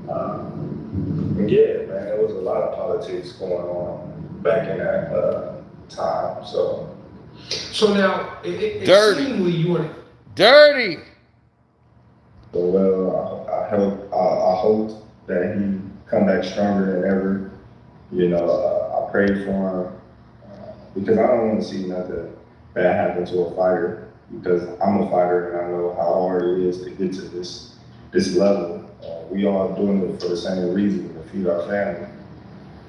And yeah, man, there was a lot of politics going on back in that time. So now, it Dirty. seemingly you want Dirty. well, I hope that he come back stronger than ever. I pray for him because I don't want to see nothing bad happen to a fighter because I'm a fighter and I know how hard it is to get to this level. We all doing it for the same reason, to feed our family.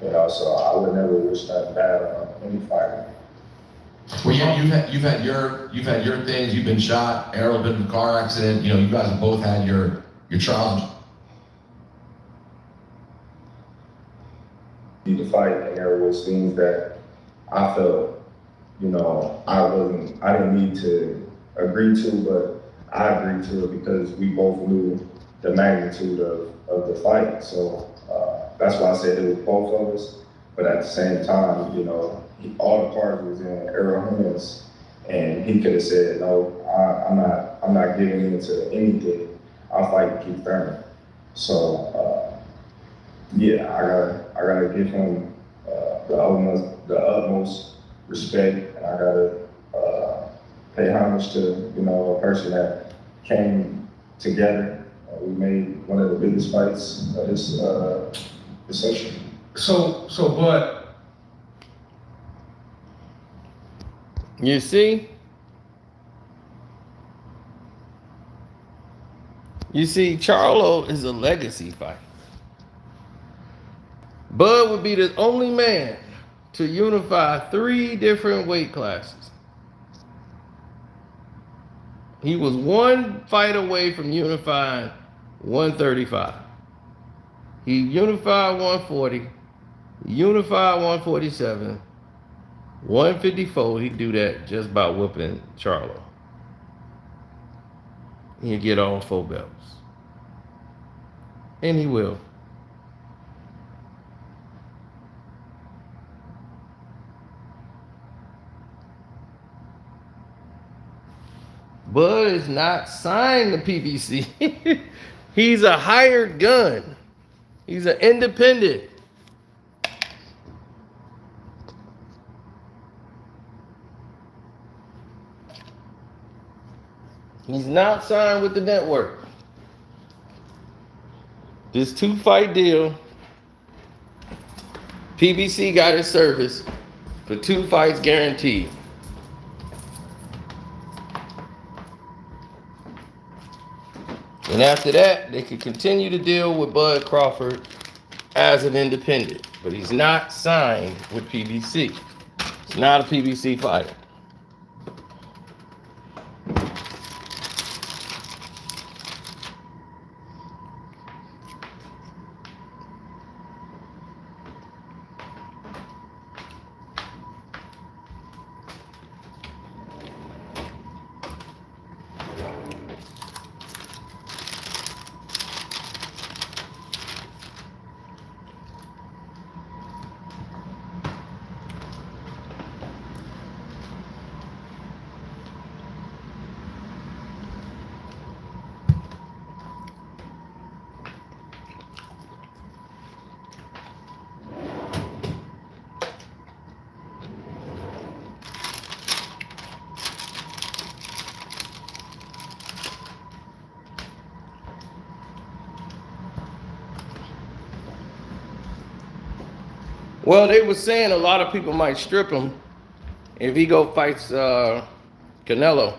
So I would never wish that bad on any fighter. Well, yeah, you've had your things. You've been shot. Errol been in a car accident. You guys have both had your trials. To fight, and there was things that I felt, I didn't need to agree to, but I agreed to it because we both knew the magnitude of the fight. So that's why I said it was both of us. But at the same time, all the cards was in Errol Spence, and he could have said, no, I'm not giving into anything. I'll fight Keith Thurman. So yeah, I gotta give him the utmost respect, and I gotta pay homage to a person that came together. We made one of the biggest fights of this century. So, Bud. You see, Charlo is a legacy fight. Bud would be the only man to unify 3 different weight classes. He was 1 fight away from unifying 135. He unified 140, unified 147, 154. He'd do that just by whooping Charlo. He'd get all 4 belts. And he will. Bud is not signed to PBC. He's a hired gun. He's an independent. He's not signed with the network. This 2-fight deal, PBC got his service for 2 fights guaranteed. And after that, they could continue to deal with Bud Crawford as an independent. But he's not signed with PBC. He's not a PBC fighter. Well, they were saying a lot of people might strip him if he go fights Canelo.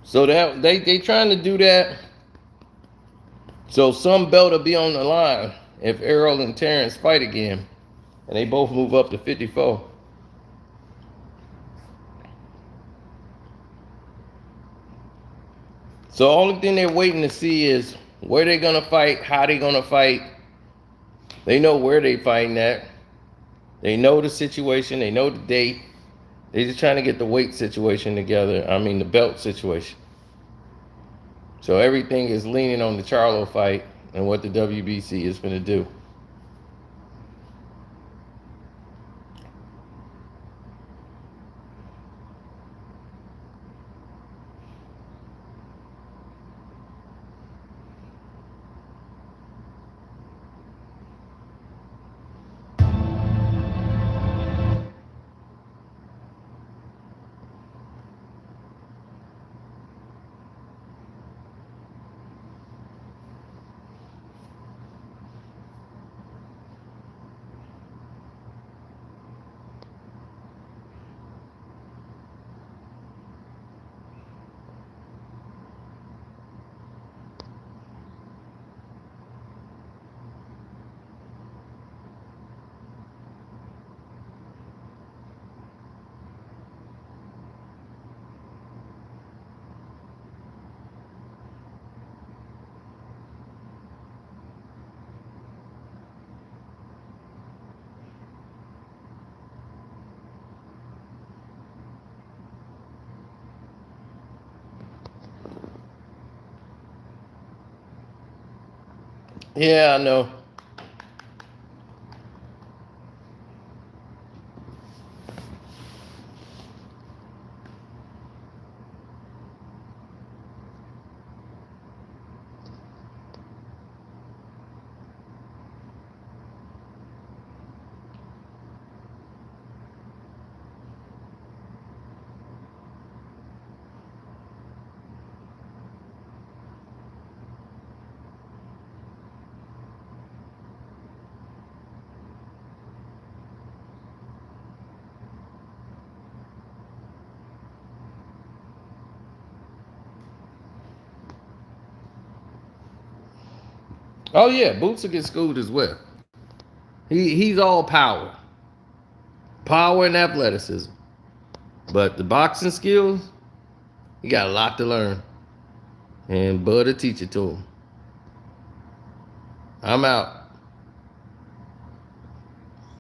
So that they trying to do that. So some belt will be on the line if Errol and Terrence fight again, and they both move up to 54. So the only thing they're waiting to see is where they're gonna fight, how they're gonna fight. They know where they fighting at. They know the situation. They know the date. They're just trying to get the weight situation together. I mean the belt situation. So everything is leaning on the Charlo fight and what the WBC is going to do. Yeah, I know. Oh yeah, Boots will get schooled as well. He's all power and athleticism, but the boxing skills, he got a lot to learn, and Bud will teach it to him. I'm out.